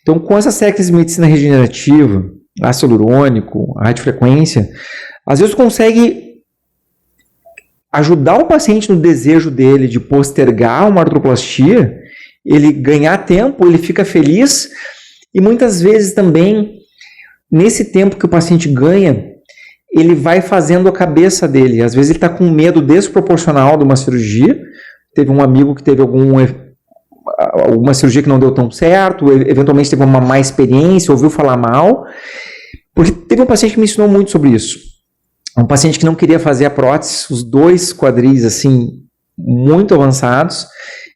Speaker 2: Então, com essas técnicas de medicina regenerativa, ácido hialurônico, radiofrequência, às vezes consegue ajudar o paciente no desejo dele de postergar uma artroplastia, ele ganhar tempo, ele fica feliz, e muitas vezes também, nesse tempo que o paciente ganha, ele vai fazendo a cabeça dele. Às vezes ele está com medo desproporcional de uma cirurgia. Teve um amigo que teve alguma cirurgia que não deu tão certo, eventualmente teve uma má experiência, ouviu falar mal, porque teve um paciente que me ensinou muito sobre isso. Um paciente que não queria fazer a prótese, os 2 quadris assim, muito avançados,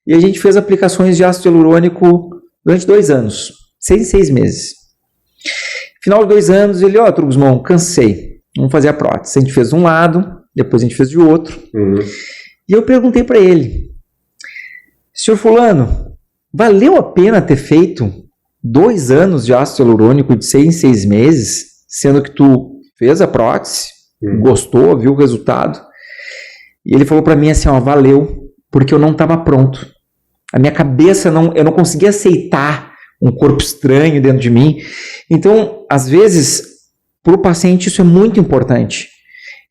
Speaker 2: e a gente fez aplicações de ácido hialurônico durante 2 anos, 6 meses. Final de 2 anos, ele, Trugusmão, cansei, vamos fazer a prótese. A gente fez de um lado, depois a gente fez de outro, e eu perguntei para ele, senhor fulano, valeu a pena ter feito 2 anos de ácido hialurônico de 6 em 6 meses, sendo que tu fez a prótese, gostou, viu o resultado? E ele falou para mim assim, valeu, porque eu não estava pronto. A minha cabeça, eu não conseguia aceitar um corpo estranho dentro de mim. Então, às vezes, para o paciente isso é muito importante.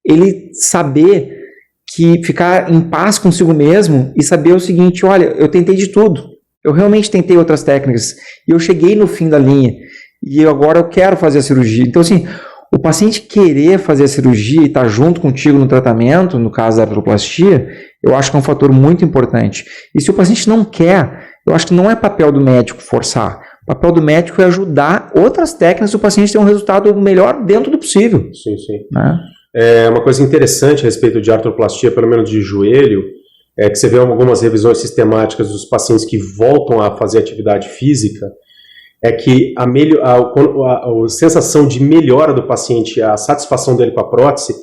Speaker 2: Ele saber que ficar em paz consigo mesmo e saber o seguinte, olha, eu tentei de tudo. Eu realmente tentei outras técnicas e eu cheguei no fim da linha e agora eu quero fazer a cirurgia. Então, assim, o paciente querer fazer a cirurgia e estar junto contigo no tratamento, no caso da artroplastia, eu acho que é um fator muito importante. E se o paciente não quer, eu acho que não é papel do médico forçar. O papel do médico é ajudar outras técnicas do paciente ter um resultado melhor dentro do possível.
Speaker 1: Sim. Né? É uma coisa interessante a respeito de artroplastia, pelo menos de joelho, é que você vê algumas revisões sistemáticas dos pacientes que voltam a fazer atividade física, é que a sensação de melhora do paciente, a satisfação dele com a prótese,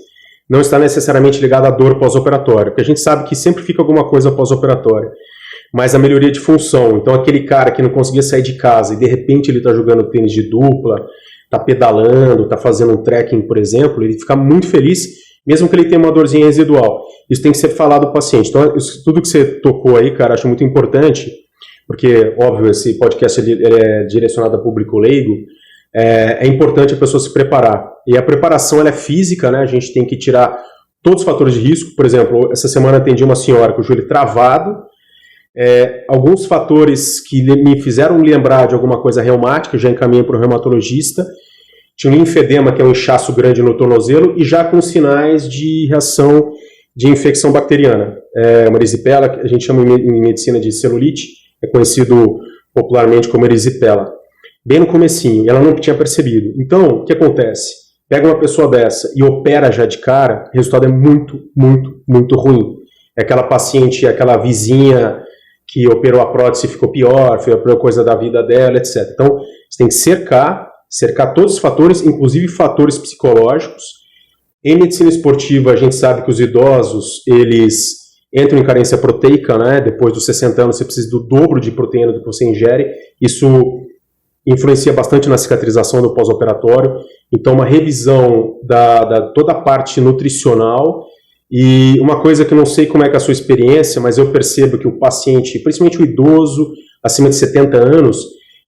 Speaker 1: não está necessariamente ligada à dor pós-operatória, porque a gente sabe que sempre fica alguma coisa pós-operatória. mas a melhoria de função. Então aquele cara que não conseguia sair de casa e de repente ele está jogando tênis de dupla, está pedalando, está fazendo um trekking, por exemplo, ele fica muito feliz, mesmo que ele tenha uma dorzinha residual. Isso tem que ser falado ao paciente. Então tudo que você tocou aí, cara, acho muito importante, porque, óbvio, esse podcast ele é direcionado a público leigo. É importante a pessoa se preparar. E a preparação ela é física, né? A gente tem que tirar todos os fatores de risco. Por exemplo, essa semana atendi uma senhora com o joelho travado. Alguns fatores que me fizeram lembrar de alguma coisa reumática, já encaminhei para o reumatologista. Tinha um linfedema, que é um inchaço grande no tornozelo, e já com sinais de reação de infecção bacteriana. Uma erisipela, que a gente chama em medicina de celulite, é conhecido popularmente como erisipela. Bem no comecinho, ela não tinha percebido. Então, o que acontece? Pega uma pessoa dessa e opera já de cara, o resultado é muito, muito, muito ruim. É aquela paciente, aquela vizinha que operou a prótese e ficou pior, foi a pior coisa da vida dela, etc. Então, você tem que cercar todos os fatores, inclusive fatores psicológicos. Em medicina esportiva, a gente sabe que os idosos, eles entram em carência proteica, né? Depois dos 60 anos, você precisa do dobro de proteína do que você ingere. Isso influencia bastante na cicatrização do pós-operatório. Então, uma revisão da toda a parte nutricional. E uma coisa que eu não sei como é que é a sua experiência, mas eu percebo que o paciente, principalmente o idoso, acima de 70 anos,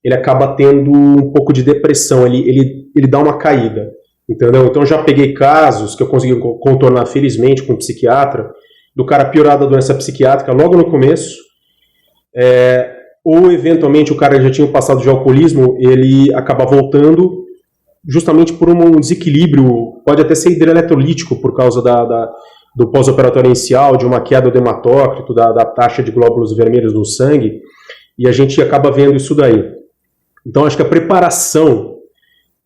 Speaker 1: ele acaba tendo um pouco de depressão, ele dá uma caída, entendeu? Então, eu já peguei casos que eu consegui contornar, felizmente, com um psiquiatra, do cara piorar da doença psiquiátrica logo no começo, ou eventualmente o cara já tinha passado de alcoolismo, ele acaba voltando justamente por um desequilíbrio, pode até ser hidroeletrolítico por causa do pós-operatório inicial, de uma queda do hematócrito, da taxa de glóbulos vermelhos no sangue, e a gente acaba vendo isso daí. Então acho que a preparação,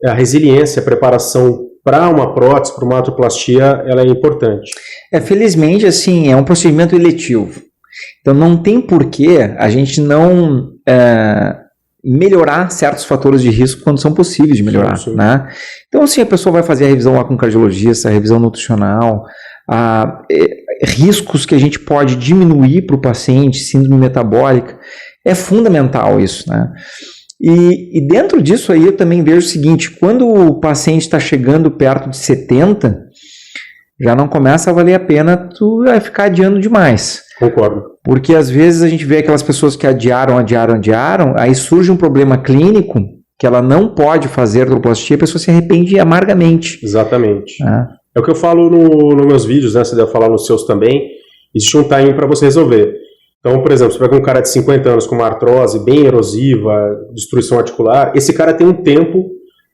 Speaker 1: a resiliência, a preparação para uma prótese, para uma artroplastia, ela é importante.
Speaker 2: Felizmente, assim, é um procedimento eletivo. Então não tem porquê a gente não melhorar certos fatores de risco quando são possíveis de melhorar. Sim. Né? Então, assim, a pessoa vai fazer a revisão lá com o cardiologista, a revisão nutricional, riscos que a gente pode diminuir para o paciente, síndrome metabólica, é fundamental isso, né? E dentro disso aí eu também vejo o seguinte, quando o paciente está chegando perto de 70, já não começa a valer a pena tu ficar adiando demais.
Speaker 1: Concordo.
Speaker 2: Porque às vezes a gente vê aquelas pessoas que adiaram, aí surge um problema clínico que ela não pode fazer artroplastia, a pessoa se arrepende amargamente.
Speaker 1: Exatamente. É o que eu falo nos meus vídeos, né? Você deve falar nos seus também. Existe um timing para você resolver. Então, por exemplo, você pega um cara de 50 anos com uma artrose bem erosiva, destruição articular, esse cara tem um tempo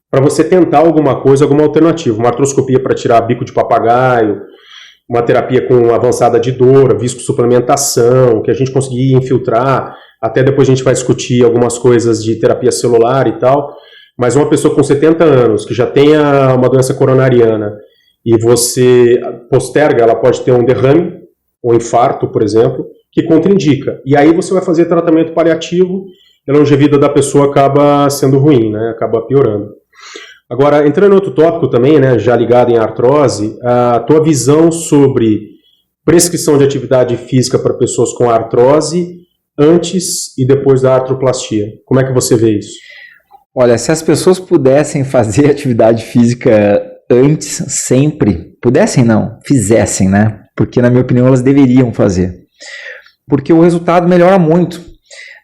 Speaker 1: para você tentar alguma coisa, alguma alternativa. Uma artroscopia para tirar bico de papagaio, uma terapia com avançada de dor, viscosuplementação, que a gente conseguir infiltrar. Até depois a gente vai discutir algumas coisas de terapia celular e tal. Mas uma pessoa com 70 anos, que já tenha uma doença coronariana, e você posterga, ela pode ter um derrame, um infarto, por exemplo, que contraindica. E aí você vai fazer tratamento paliativo, e a longevidade da pessoa acaba sendo ruim, né? Acaba piorando. Agora, entrando em outro tópico também, né, já ligado em artrose, a tua visão sobre prescrição de atividade física para pessoas com artrose antes e depois da artroplastia. Como é que você vê isso?
Speaker 2: Olha, se as pessoas pudessem fazer atividade física antes, sempre, pudessem não, fizessem, né? Porque na minha opinião elas deveriam fazer. Porque o resultado melhora muito.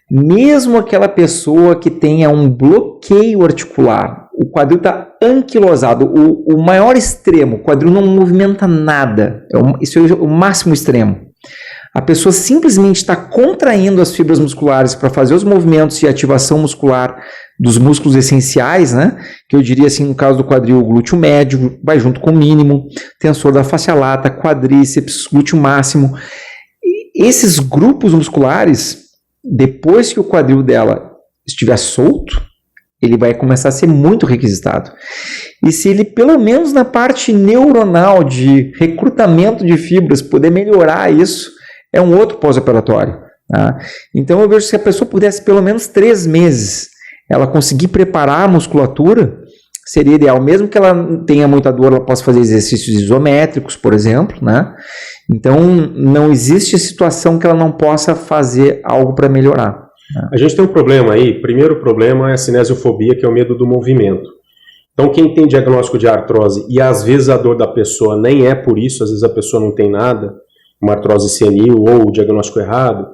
Speaker 2: Mesmo aquela pessoa que tenha um bloqueio articular, o quadril está anquilosado, o maior extremo, o quadril não movimenta nada, isso é o máximo extremo. A pessoa simplesmente está contraindo as fibras musculares para fazer os movimentos de ativação muscular dos músculos essenciais, né? Que eu diria assim, no caso do quadril, o glúteo médio, vai junto com o mínimo, tensor da fascia lata, quadríceps, glúteo máximo. E esses grupos musculares, depois que o quadril dela estiver solto, ele vai começar a ser muito requisitado. E se ele, pelo menos na parte neuronal de recrutamento de fibras, puder melhorar isso, é um outro pós-operatório. Tá? Então eu vejo que se a pessoa pudesse pelo menos 3 meses ela conseguir preparar a musculatura, seria ideal. Mesmo que ela tenha muita dor, ela possa fazer exercícios isométricos, por exemplo, né? Então, não existe situação que ela não possa fazer algo para melhorar. Né?
Speaker 1: A gente tem um problema aí. Primeiro problema é a cinesiofobia, que é o medo do movimento. Então, quem tem diagnóstico de artrose, e às vezes a dor da pessoa nem é por isso, às vezes a pessoa não tem nada, uma artrose senil ou o diagnóstico errado,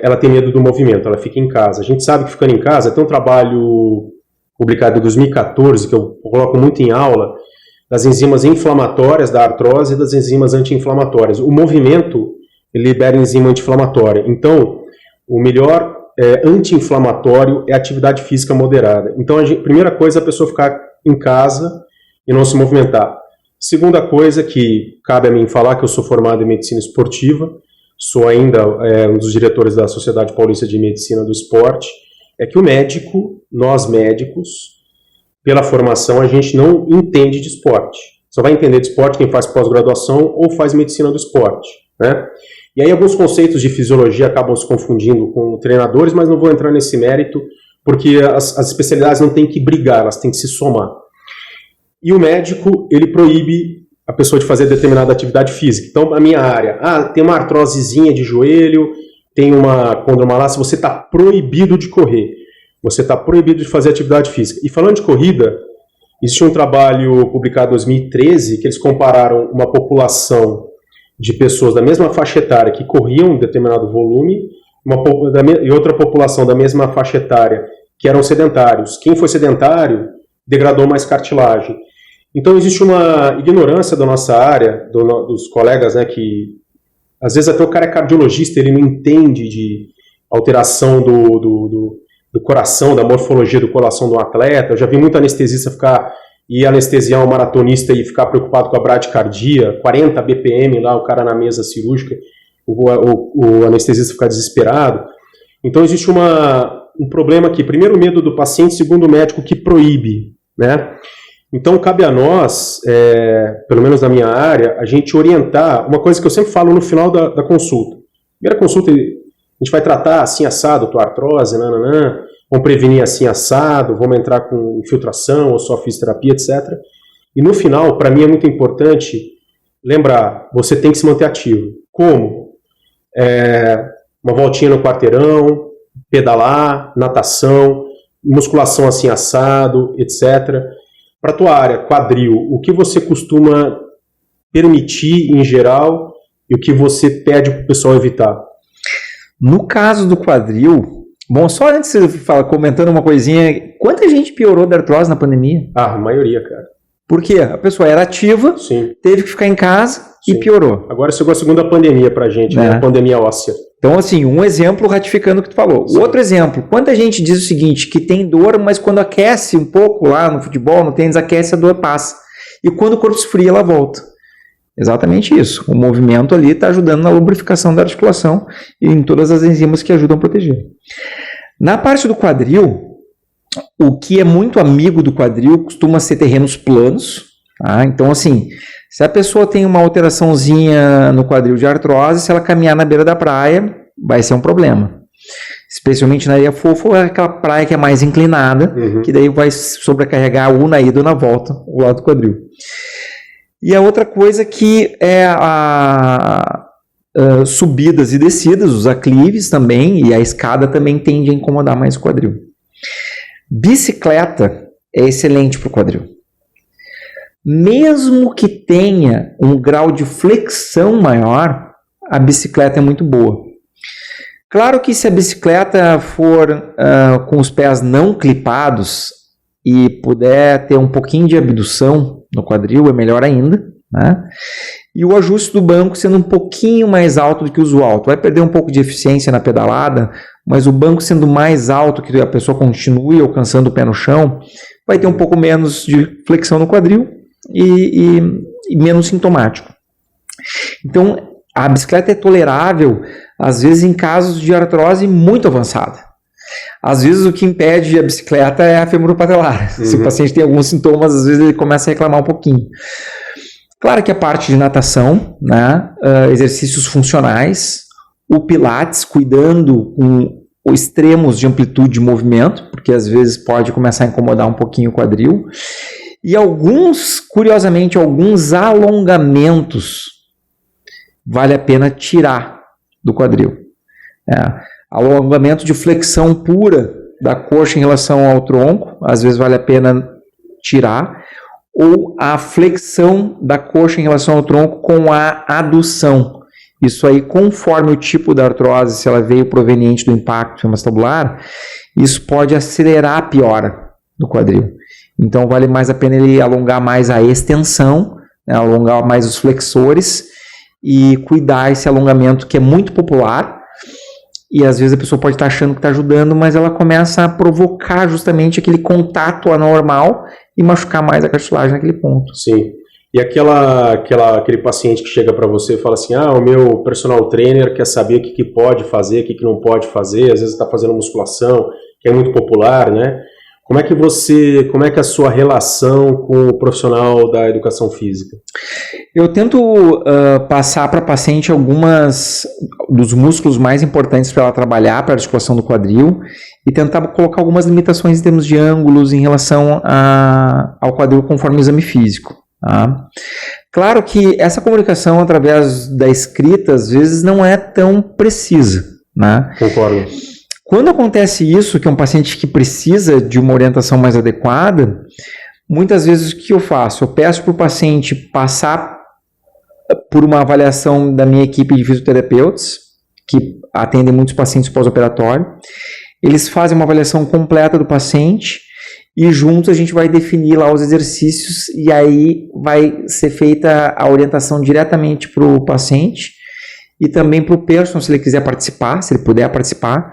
Speaker 1: ela tem medo do movimento, ela fica em casa. A gente sabe que ficando em casa, tem um trabalho publicado em 2014, que eu coloco muito em aula, das enzimas inflamatórias da artrose e das enzimas anti-inflamatórias. O movimento libera enzima anti-inflamatória. Então, o melhor anti-inflamatório é a atividade física moderada. Então, primeira coisa é a pessoa ficar em casa e não se movimentar. Segunda coisa que cabe a mim falar, que eu sou formado em medicina esportiva, sou ainda um dos diretores da Sociedade Paulista de Medicina do Esporte, é que o médico, nós médicos, pela formação, a gente não entende de esporte. Só vai entender de esporte quem faz pós-graduação ou faz medicina do esporte, né? E aí alguns conceitos de fisiologia acabam se confundindo com treinadores, mas não vou entrar nesse mérito, porque as especialidades não têm que brigar, elas têm que se somar. E o médico, ele proíbe a pessoa de fazer determinada atividade física. Então, a minha área, tem uma artrosezinha de joelho, tem uma condromalácia, você está proibido de correr, você está proibido de fazer atividade física. E falando de corrida, existe um trabalho publicado em 2013, que eles compararam uma população de pessoas da mesma faixa etária que corriam um determinado volume e outra população da mesma faixa etária que eram sedentários. Quem foi sedentário degradou mais cartilagem. Então existe uma ignorância da nossa área, dos colegas, né, que às vezes até o cara é cardiologista, ele não entende de alteração do coração, da morfologia do coração do atleta. Eu já vi muito anestesista ir anestesiar um maratonista e ficar preocupado com a bradicardia, 40 BPM lá, o cara na mesa cirúrgica, o anestesista ficar desesperado. Então existe um problema aqui. Primeiro, o medo do paciente, segundo, o médico que proíbe, né? Então cabe a nós, pelo menos na minha área, a gente orientar, uma coisa que eu sempre falo no final da consulta. Primeira consulta, a gente vai tratar assim assado, tua artrose, vamos prevenir assim assado, vamos entrar com infiltração ou só fisioterapia, etc. E no final, para mim é muito importante lembrar, você tem que se manter ativo. Como? Uma voltinha no quarteirão, pedalar, natação, musculação assim assado, etc. Para a tua área, quadril, o que você costuma permitir em geral e o que você pede para o pessoal evitar?
Speaker 2: No caso do quadril, bom, só antes de você falar, comentando uma coisinha, quanta gente piorou da artrose na pandemia?
Speaker 1: A maioria, cara.
Speaker 2: Por quê? A pessoa era ativa,
Speaker 1: sim,
Speaker 2: teve que ficar em casa
Speaker 1: sim,
Speaker 2: e piorou.
Speaker 1: Agora chegou a segunda pandemia pra gente, né? A pandemia óssea.
Speaker 2: Então, assim, um exemplo ratificando o que tu falou. Sim. O outro exemplo, quanta gente diz o seguinte, que tem dor, mas quando aquece um pouco lá no futebol, no tênis, aquece, a dor passa. E quando o corpo esfria, ela volta. Exatamente isso. O movimento ali está ajudando na lubrificação da articulação e em todas as enzimas que ajudam a proteger. Na parte do quadril, o que é muito amigo do quadril costuma ser terrenos planos. Tá? Então, assim, se a pessoa tem uma alteraçãozinha no quadril de artrose, se ela caminhar na beira da praia, vai ser um problema. Especialmente na areia fofa, ou aquela praia que é mais inclinada, que daí vai sobrecarregar ou na ida ou na volta, o lado do quadril. E a outra coisa que é subidas e descidas, os aclives também, e a escada também tende a incomodar mais o quadril. Bicicleta é excelente para o quadril. Mesmo que tenha um grau de flexão maior, a bicicleta é muito boa. Claro que se a bicicleta for com os pés não clipados e puder ter um pouquinho de abdução no quadril, é melhor ainda, né? E o ajuste do banco sendo um pouquinho mais alto do que o usual. Tu vai perder um pouco de eficiência na pedalada, mas o banco sendo mais alto, que a pessoa continue alcançando o pé no chão, vai ter um pouco menos de flexão no quadril e menos sintomático. Então, a bicicleta é tolerável, às vezes em casos de artrose muito avançada. Às vezes o que impede a bicicleta é a femoropatelar. Se o paciente tem alguns sintomas, às vezes ele começa a reclamar um pouquinho. Claro que a parte de natação, né, exercícios funcionais, o pilates, cuidando com extremos de amplitude de movimento, porque às vezes pode começar a incomodar um pouquinho o quadril, e curiosamente, alguns alongamentos vale a pena tirar do quadril. Alongamento de flexão pura da coxa em relação ao tronco, às vezes vale a pena tirar, ou a flexão da coxa em relação ao tronco com a adução. Isso aí, conforme o tipo da artrose, se ela veio proveniente do impacto femorotabular, isso pode acelerar a piora do quadril. Então, vale mais a pena ele alongar mais a extensão, né, alongar mais os flexores e cuidar esse alongamento que é muito popular. E às vezes a pessoa pode estar achando que está ajudando, mas ela começa a provocar justamente aquele contato anormal e machucar mais a cartilagem naquele ponto.
Speaker 1: Sim. E aquele paciente que chega para você e fala assim, o meu personal trainer quer saber o que pode fazer, o que não pode fazer, às vezes está fazendo musculação, que é muito popular, né? Como é que é a sua relação com o profissional da educação física?
Speaker 2: Eu tento passar para a paciente algumas dos músculos mais importantes para ela trabalhar, para a articulação do quadril, e tentar colocar algumas limitações em termos de ângulos em relação ao quadril conforme o exame físico. Tá? Claro que essa comunicação através da escrita às vezes não é tão precisa. Né?
Speaker 1: Concordo.
Speaker 2: Quando acontece isso, que é um paciente que precisa de uma orientação mais adequada, muitas vezes o que eu faço? Eu peço para o paciente passar por uma avaliação da minha equipe de fisioterapeutas, que atendem muitos pacientes pós-operatório. Eles fazem uma avaliação completa do paciente e juntos a gente vai definir lá os exercícios e aí vai ser feita a orientação diretamente para o paciente e também para o personal, se ele quiser participar, se ele puder participar,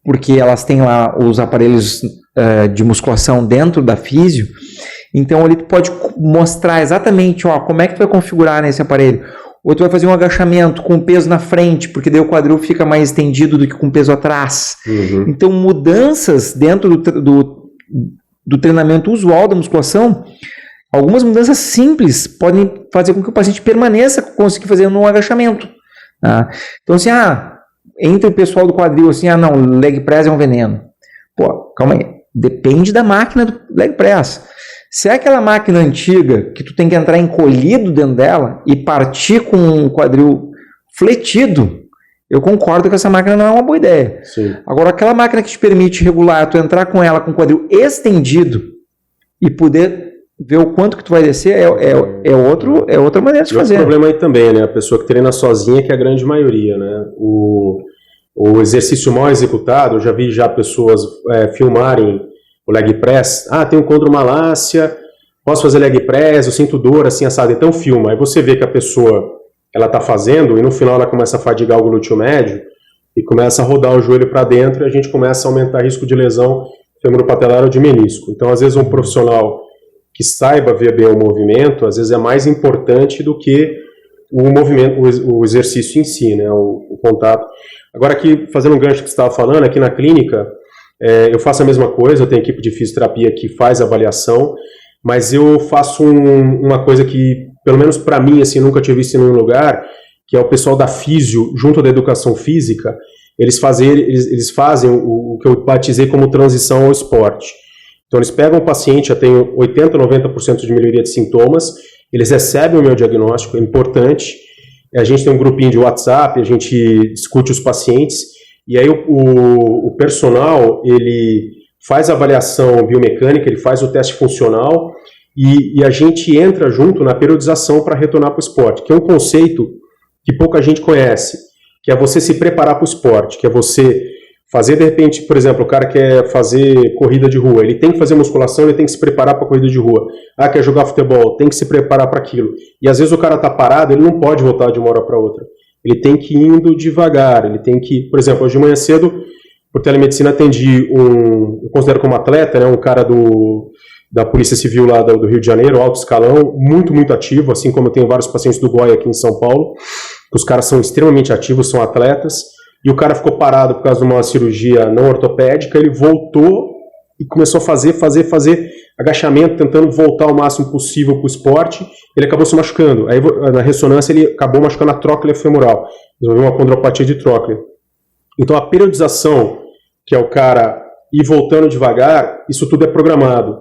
Speaker 2: porque elas têm lá os aparelhos de musculação dentro da físio, então ele pode mostrar exatamente como é que tu vai configurar nesse aparelho. Ou tu vai fazer um agachamento com o peso na frente, porque daí o quadril fica mais estendido do que com o peso atrás.
Speaker 1: Uhum.
Speaker 2: Então mudanças dentro do treinamento usual da musculação, algumas mudanças simples podem fazer com que o paciente permaneça conseguir fazer um agachamento. Tá? Então assim, entre o pessoal do quadril, assim, não, leg press é um veneno. Pô, calma aí. Depende da máquina do leg press. Se é aquela máquina antiga que tu tem que entrar encolhido dentro dela e partir com um quadril fletido, eu concordo que essa máquina não é uma boa ideia.
Speaker 1: Sim.
Speaker 2: Agora, aquela máquina que te permite regular, tu entrar com ela com o quadril estendido e poder ver o quanto que tu vai descer, é outra maneira de fazer.
Speaker 1: O problema aí também, né? A pessoa que treina sozinha, que é a grande maioria, né? O exercício mal executado, eu já vi pessoas filmarem o leg press. Tem um condromalácia, posso fazer leg press, eu sinto dor, assim, assado. Então filma. Aí você vê que a pessoa, ela tá fazendo e no final ela começa a fadigar o glúteo médio e começa a rodar o joelho para dentro e a gente começa a aumentar o risco de lesão femoropatelar ou de menisco. Então, às vezes, um profissional que saiba ver bem o movimento, às vezes é mais importante do que o movimento, o exercício em si, né, o contato. Agora aqui, fazendo um gancho que você estava falando, aqui na clínica, eu faço a mesma coisa, eu tenho equipe de fisioterapia que faz avaliação, mas eu faço uma coisa que, pelo menos para mim, assim, nunca tinha visto em nenhum lugar, que é o pessoal da físio, junto da educação física, eles fazem o que eu batizei como transição ao esporte. Então eles pegam o paciente, já tem 80%, 90% de melhoria de sintomas, eles recebem o meu diagnóstico, é importante, a gente tem um grupinho de WhatsApp, a gente discute os pacientes, e aí o personal, ele faz a avaliação biomecânica, ele faz o teste funcional, e a gente entra junto na periodização para retornar para o esporte, que é um conceito que pouca gente conhece, que é você se preparar para o esporte, que é você fazer, de repente, por exemplo, o cara quer fazer corrida de rua, ele tem que fazer musculação, ele tem que se preparar para a corrida de rua. Quer jogar futebol, tem que se preparar para aquilo. E às vezes o cara está parado, ele não pode voltar de uma hora para outra. Ele tem que ir indo devagar, ele tem que... Por exemplo, hoje de manhã cedo, por telemedicina, atendi eu considero como atleta, né, um cara da Polícia Civil lá do Rio de Janeiro, alto escalão, muito, muito ativo, assim como eu tenho vários pacientes do GOI aqui em São Paulo, os caras são extremamente ativos, são atletas, e o cara ficou parado por causa de uma cirurgia não ortopédica, ele voltou e começou a fazer agachamento, tentando voltar o máximo possível para o esporte, ele acabou se machucando. Aí na ressonância ele acabou machucando a tróclea femoral, desenvolveu uma condropatia de tróclea. Então a periodização, que é o cara ir voltando devagar, isso tudo é programado.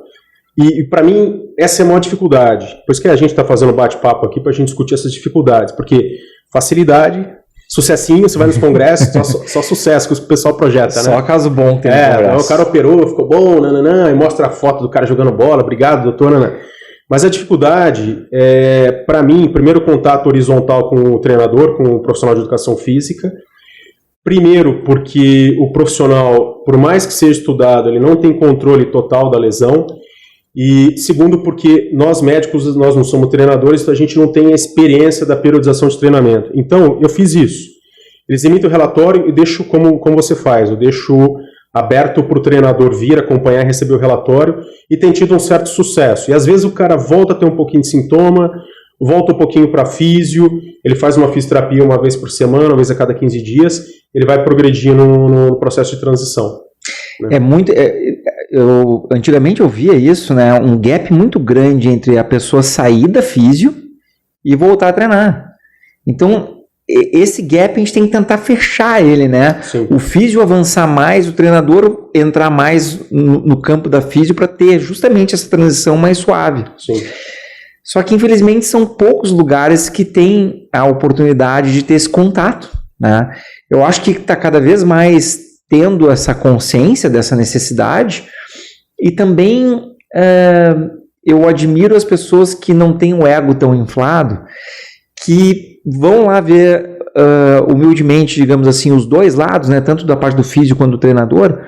Speaker 1: E para mim, essa é a maior dificuldade. Por isso que a gente está fazendo bate-papo aqui para a gente discutir essas dificuldades. Porque facilidade, sucessinho, você vai nos congressos, só sucesso que o pessoal projeta, né?
Speaker 2: Só caso bom que tem no congresso.
Speaker 1: O cara operou, ficou bom, nananã, e mostra a foto do cara jogando bola, obrigado, doutor, nananã. Mas a dificuldade para mim, primeiro contato horizontal com o treinador, com o profissional de educação física. Primeiro, porque o profissional, por mais que seja estudado, ele não tem controle total da lesão. E segundo, porque nós médicos, nós não somos treinadores, então a gente não tem a experiência da periodização de treinamento. Então, eu fiz isso. Eles emitem o relatório e deixo como você faz. Eu deixo aberto para o treinador vir, acompanhar e receber o relatório, e tem tido um certo sucesso. E às vezes o cara volta a ter um pouquinho de sintoma, volta um pouquinho para físio, ele faz uma fisioterapia uma vez por semana, uma vez a cada 15 dias, ele vai progredindo no processo de transição. Né?
Speaker 2: Antigamente eu via isso, né? Um gap muito grande entre a pessoa sair da físio e voltar a treinar. Então, esse gap a gente tem que tentar fechar ele, né?
Speaker 1: Sim.
Speaker 2: O físio avançar mais, o treinador entrar mais no campo da físio para ter justamente essa transição mais suave.
Speaker 1: Sim.
Speaker 2: Só que, infelizmente, são poucos lugares que têm a oportunidade de ter esse contato, né? Eu acho que está cada vez mais tendo essa consciência dessa necessidade e também eu admiro as pessoas que não têm o ego tão inflado, que vão lá ver humildemente, digamos assim, os dois lados, né, tanto da parte do físio quanto do treinador,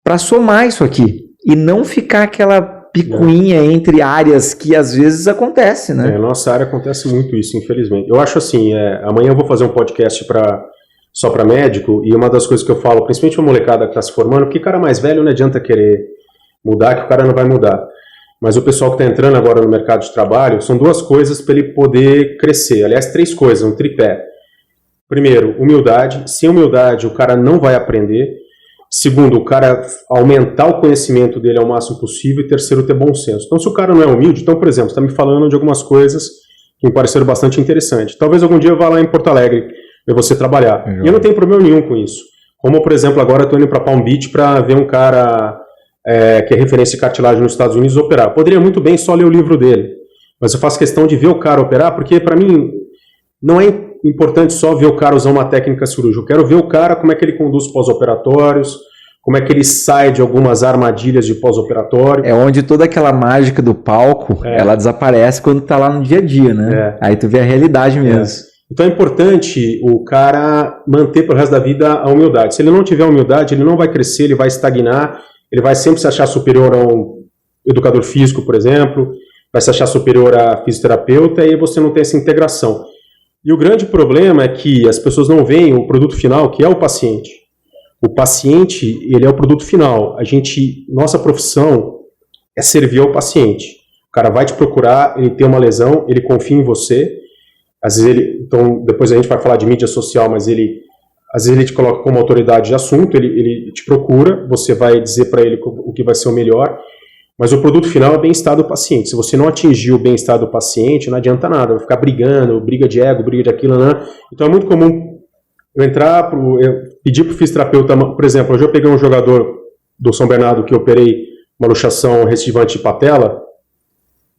Speaker 2: para somar isso aqui e não ficar aquela picuinha entre áreas que às vezes acontece, né?
Speaker 1: Na nossa área acontece muito isso, infelizmente. Eu acho assim, amanhã eu vou fazer um podcast só para médico, e uma das coisas que eu falo, principalmente para a molecada que está se formando, porque cara mais velho não adianta querer mudar, que o cara não vai mudar. Mas o pessoal que está entrando agora no mercado de trabalho, são duas coisas para ele poder crescer. Aliás, 3 coisas, um tripé. Primeiro, humildade. Sem humildade, o cara não vai aprender. Segundo, o cara aumentar o conhecimento dele ao máximo possível. E terceiro, ter bom senso. Então, se o cara não é humilde, então, por exemplo, você está me falando de algumas coisas que me pareceram bastante interessantes. Talvez algum dia eu vá lá em Porto Alegre ver você trabalhar. E eu não tenho problema nenhum com isso. Como, por exemplo, agora eu estou indo para Palm Beach para ver um cara que é referência de cartilagem nos Estados Unidos operar. Poderia muito bem só ler o livro dele. Mas eu faço questão de ver o cara operar, porque para mim não é importante só ver o cara usar uma técnica cirúrgica. Eu quero ver o cara, como é que ele conduz pós-operatórios, como é que ele sai de algumas armadilhas de pós-operatório.
Speaker 2: É onde toda aquela mágica do palco, ela desaparece quando tá lá no dia a dia, né? Aí tu vê a realidade mesmo.
Speaker 1: Então é importante o cara manter pro resto da vida a humildade. Se ele não tiver humildade, ele não vai crescer, ele vai estagnar, ele vai sempre se achar superior a um educador físico, por exemplo, vai se achar superior a fisioterapeuta, e aí você não tem essa integração. E o grande problema é que as pessoas não veem o produto final, que é o paciente. O paciente, ele é o produto final. Nossa profissão é servir ao paciente. O cara vai te procurar, ele tem uma lesão, ele confia em você. Às vezes então depois a gente vai falar de mídia social, mas às vezes ele te coloca como autoridade de assunto, ele te procura, você vai dizer para ele o que vai ser o melhor. Mas o produto final é o bem-estar do paciente. Se você não atingir o bem-estar do paciente, não adianta nada, vai ficar brigando, briga de ego, briga de aquilo, né? Então é muito comum eu pedir para o fisioterapeuta, por exemplo, hoje eu peguei um jogador do São Bernardo que eu operei uma luxação recidivante de patela,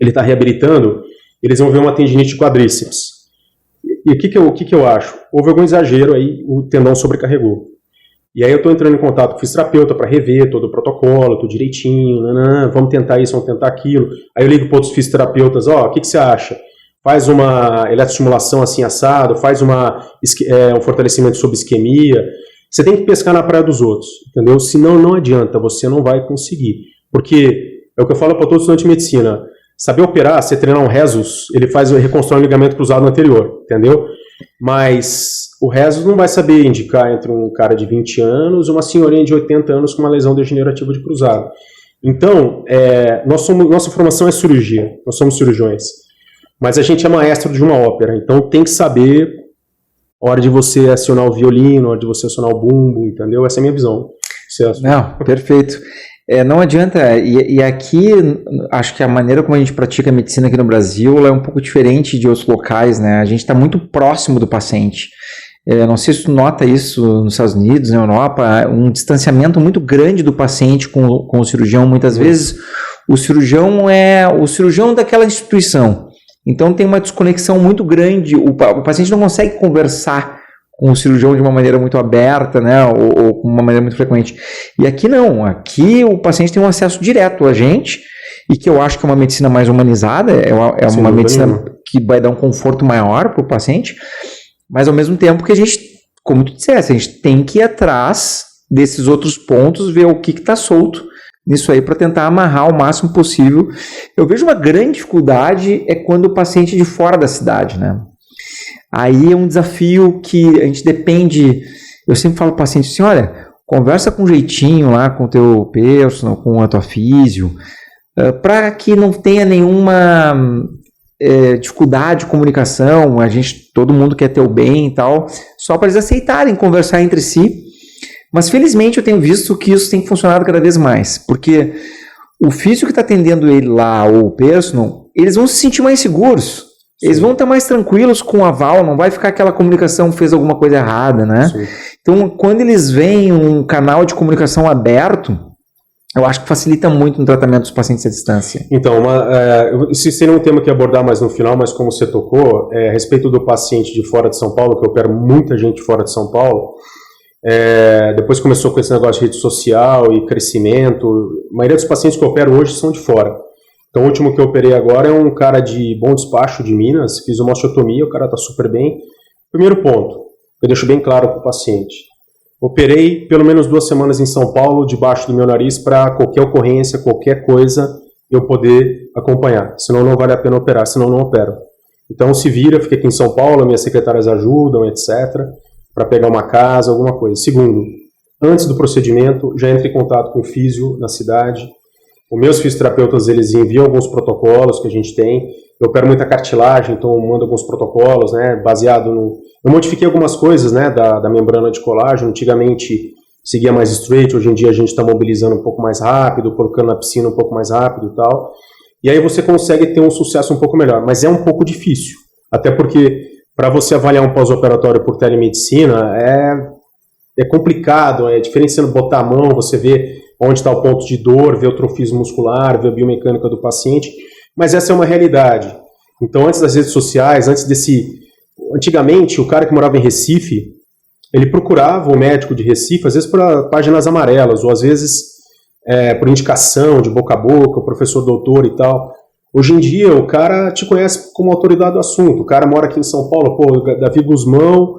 Speaker 1: ele está reabilitando, eles vão ver uma tendinite de quadríceps. E o que eu acho? Houve algum exagero aí, o tendão sobrecarregou. E aí eu estou entrando em contato com o fisioterapeuta para rever todo o protocolo, tudo direitinho, vamos tentar isso, vamos tentar aquilo. Aí eu ligo para outros fisioterapeutas, o que você acha? Faz uma eletroestimulação assim assado, faz um fortalecimento sob isquemia. Você tem que pescar na praia dos outros, entendeu? Senão não adianta, você não vai conseguir. Porque é o que eu falo para todo estudante de medicina. Saber operar, você treinar um resus, ele reconstrói um ligamento cruzado anterior, entendeu? Mas o resus não vai saber indicar entre um cara de 20 anos e uma senhorinha de 80 anos com uma lesão degenerativa de cruzado. Então, nossa formação é cirurgia, nós somos cirurgiões. Mas a gente é maestro de uma ópera, então tem que saber a hora de você acionar o violino, a hora de você acionar o bumbo, entendeu? Essa é a minha visão.
Speaker 2: Não, perfeito. Não adianta, e aqui acho que a maneira como a gente pratica a medicina aqui no Brasil é um pouco diferente de outros locais, né? A gente está muito próximo do paciente. não sei se tu nota isso nos Estados Unidos, na Europa, um distanciamento muito grande do paciente com o cirurgião. Muitas vezes o cirurgião é o cirurgião daquela instituição. Então tem uma desconexão muito grande, o paciente não consegue conversar com o cirurgião de uma maneira muito aberta, né, ou com uma maneira muito frequente. E aqui não, aqui o paciente tem um acesso direto a gente, e que eu acho que é uma medicina mais humanizada, é uma medicina que vai dar um conforto maior para o paciente, mas ao mesmo tempo que a gente, como tu disseste, a gente tem que ir atrás desses outros pontos, ver o que está solto nisso aí para tentar amarrar o máximo possível. Eu vejo uma grande dificuldade quando o paciente é de fora da cidade, né? Aí é um desafio que a gente depende. Eu sempre falo para o paciente assim: olha, conversa com jeitinho lá com o teu personal, com a tua físio, para que não tenha nenhuma dificuldade de comunicação. Todo mundo quer ter o bem e tal, só para eles aceitarem conversar entre si. Mas felizmente eu tenho visto que isso tem funcionado cada vez mais, porque o físio que está atendendo ele lá, ou o personal, eles vão se sentir mais seguros. Sim. Eles vão estar mais tranquilos com o aval, não vai ficar aquela comunicação fez alguma coisa errada, né? Sim. Então, quando eles veem um canal de comunicação aberto, eu acho que facilita muito no tratamento dos pacientes à distância.
Speaker 1: Então, esse seria um tema que ia abordar mais no final, mas como você tocou, a respeito do paciente de fora de São Paulo, que eu opero muita gente fora de São Paulo, depois começou com esse negócio de rede social e crescimento. A maioria dos pacientes que eu opero hoje são de fora. Então, o último que eu operei agora é um cara de Bom Despacho de Minas, fiz uma osteotomia, o cara está super bem. Primeiro ponto, eu deixo bem claro para o paciente. Operei pelo menos 2 semanas em São Paulo, debaixo do meu nariz, para qualquer ocorrência, qualquer coisa, eu poder acompanhar. Senão não vale a pena operar, senão não opero. Então se vira, fica aqui em São Paulo, minhas secretárias ajudam, etc., para pegar uma casa, alguma coisa. Segundo, antes do procedimento, já entre em contato com o físio na cidade. Os meus fisioterapeutas, eles enviam alguns protocolos que a gente tem. Eu opero muita cartilagem, então eu mando alguns protocolos, né, baseado no... Eu modifiquei algumas coisas, né, da membrana de colágeno. Antigamente seguia mais straight, hoje em dia a gente está mobilizando um pouco mais rápido, colocando na piscina um pouco mais rápido e tal. E aí você consegue ter um sucesso um pouco melhor, mas é um pouco difícil. Até porque para você avaliar um pós-operatório por telemedicina é complicado, é diferente você botar a mão, você vê onde está o ponto de dor, ver o trofismo muscular, ver a biomecânica do paciente, mas essa é uma realidade. Então, antes das redes sociais, antigamente, o cara que morava em Recife, ele procurava o médico de Recife, às vezes por páginas amarelas, ou às vezes por indicação, de boca a boca, o professor doutor e tal. Hoje em dia, o cara te conhece como autoridade do assunto. O cara mora aqui em São Paulo, Davi Guzmão,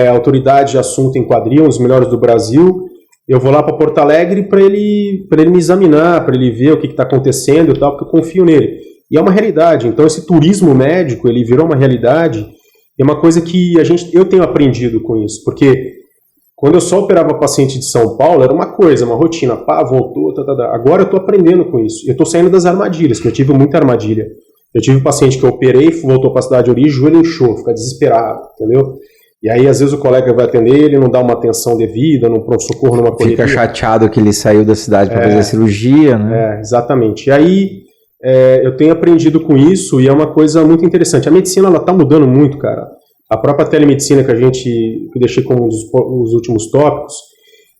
Speaker 1: autoridade de assunto em quadril, um dos melhores do Brasil. Eu vou lá para Porto Alegre para ele me examinar, para ele ver o que está acontecendo e tal, porque eu confio nele. E é uma realidade. Então esse turismo médico, ele virou uma realidade, é uma coisa que eu tenho aprendido com isso, porque quando eu só operava paciente de São Paulo, era uma coisa, uma rotina, voltou, Agora eu estou aprendendo com isso. Eu estou saindo das armadilhas, porque eu tive muita armadilha. Eu tive um paciente que eu operei, voltou para a cidade de origem, joelho inchou, fica desesperado, entendeu? E aí, às vezes, o colega vai atender ele, não dá uma atenção devida, num pronto-socorro, numa correria.
Speaker 2: Fica chateado que ele saiu da cidade para fazer a cirurgia, né?
Speaker 1: Exatamente. E aí, eu tenho aprendido com isso e é uma coisa muito interessante. A medicina, ela está mudando muito, cara. A própria telemedicina que eu deixei como um dos últimos tópicos,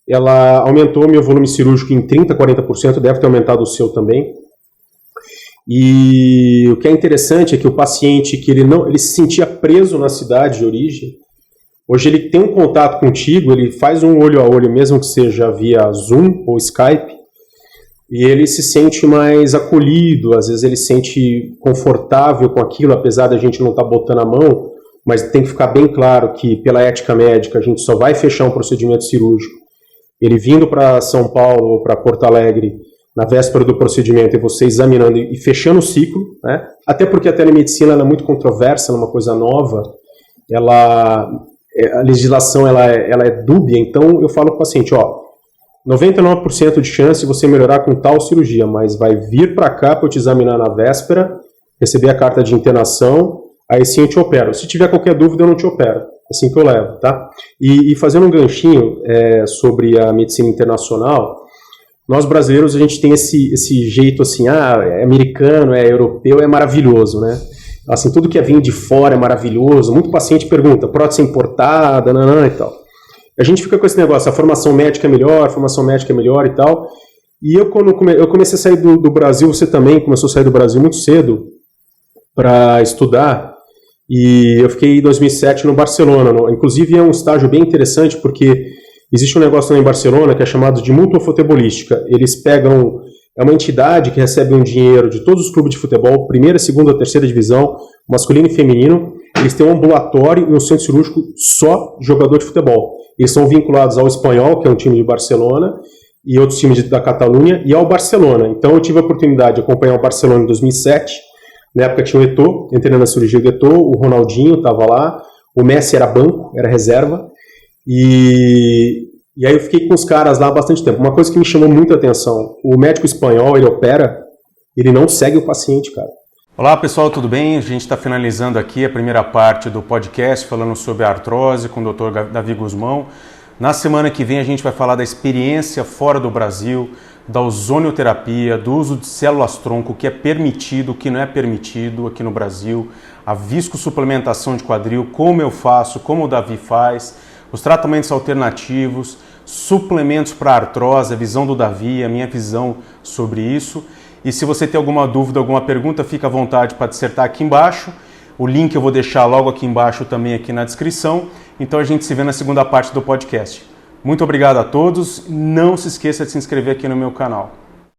Speaker 1: ela aumentou meu volume cirúrgico em 30%, 40%, deve ter aumentado o seu também. E o que é interessante é que o paciente, que ele se sentia preso na cidade de origem, hoje ele tem um contato contigo, ele faz um olho a olho, mesmo que seja via Zoom ou Skype, e ele se sente mais acolhido, às vezes ele se sente confortável com aquilo, apesar da gente não estar botando a mão, mas tem que ficar bem claro que, pela ética médica, a gente só vai fechar um procedimento cirúrgico. Ele vindo para São Paulo ou para Porto Alegre, na véspera do procedimento, e você examinando e fechando o ciclo, né? Até porque a telemedicina ela é muito controversa, é uma coisa nova, a legislação ela é dúbia, então eu falo para o paciente, 99% de chance de você melhorar com tal cirurgia, mas vai vir para cá para eu te examinar na véspera, receber a carta de internação, aí sim eu te opero. Se tiver qualquer dúvida, eu não te opero. Assim que eu levo, tá? E fazendo um ganchinho sobre a medicina internacional, nós brasileiros, a gente tem esse jeito assim, é americano, é europeu, é maravilhoso, né? assim, tudo que é vinho de fora é maravilhoso, muito paciente pergunta, prótese importada, nanã e tal. A gente fica com esse negócio, a formação médica é melhor, e tal. E eu, quando eu comecei a sair do Brasil, você também começou a sair do Brasil muito cedo para estudar, e eu fiquei em 2007 no Barcelona. Inclusive é um estágio bem interessante, porque existe um negócio lá em Barcelona que é chamado de mútua futebolística. Eles pegam, é uma entidade que recebe um dinheiro de todos os clubes de futebol, primeira, segunda, terceira divisão, masculino e feminino. Eles têm um ambulatório e um centro cirúrgico só jogador de futebol. Eles são vinculados ao Espanhol, que é um time de Barcelona, e outros times da Catalunha, e ao Barcelona. Então eu tive a oportunidade de acompanhar o Barcelona em 2007. Na época tinha o Eto'o, entrei na cirurgia do Eto'o, o Ronaldinho estava lá, o Messi era banco, era reserva, e aí eu fiquei com os caras lá há bastante tempo. Uma coisa que me chamou muita atenção, o médico espanhol, ele opera, ele não segue o paciente, cara.
Speaker 3: Olá pessoal, tudo bem? A gente está finalizando aqui a primeira parte do podcast falando sobre a artrose com o Dr. Davi Guzmão. Na semana que vem a gente vai falar da experiência fora do Brasil, da ozonioterapia, do uso de células-tronco, o que é permitido, o que não é permitido aqui no Brasil, a viscosuplementação de quadril, como eu faço, como o Davi faz, os tratamentos alternativos, suplementos para artrose, a visão do Davi, a minha visão sobre isso. E se você tem alguma dúvida, alguma pergunta, fica à vontade para dissertar aqui embaixo. O link eu vou deixar logo aqui embaixo também aqui na descrição. Então a gente se vê na segunda parte do podcast. Muito obrigado a todos. Não se esqueça de se inscrever aqui no meu canal.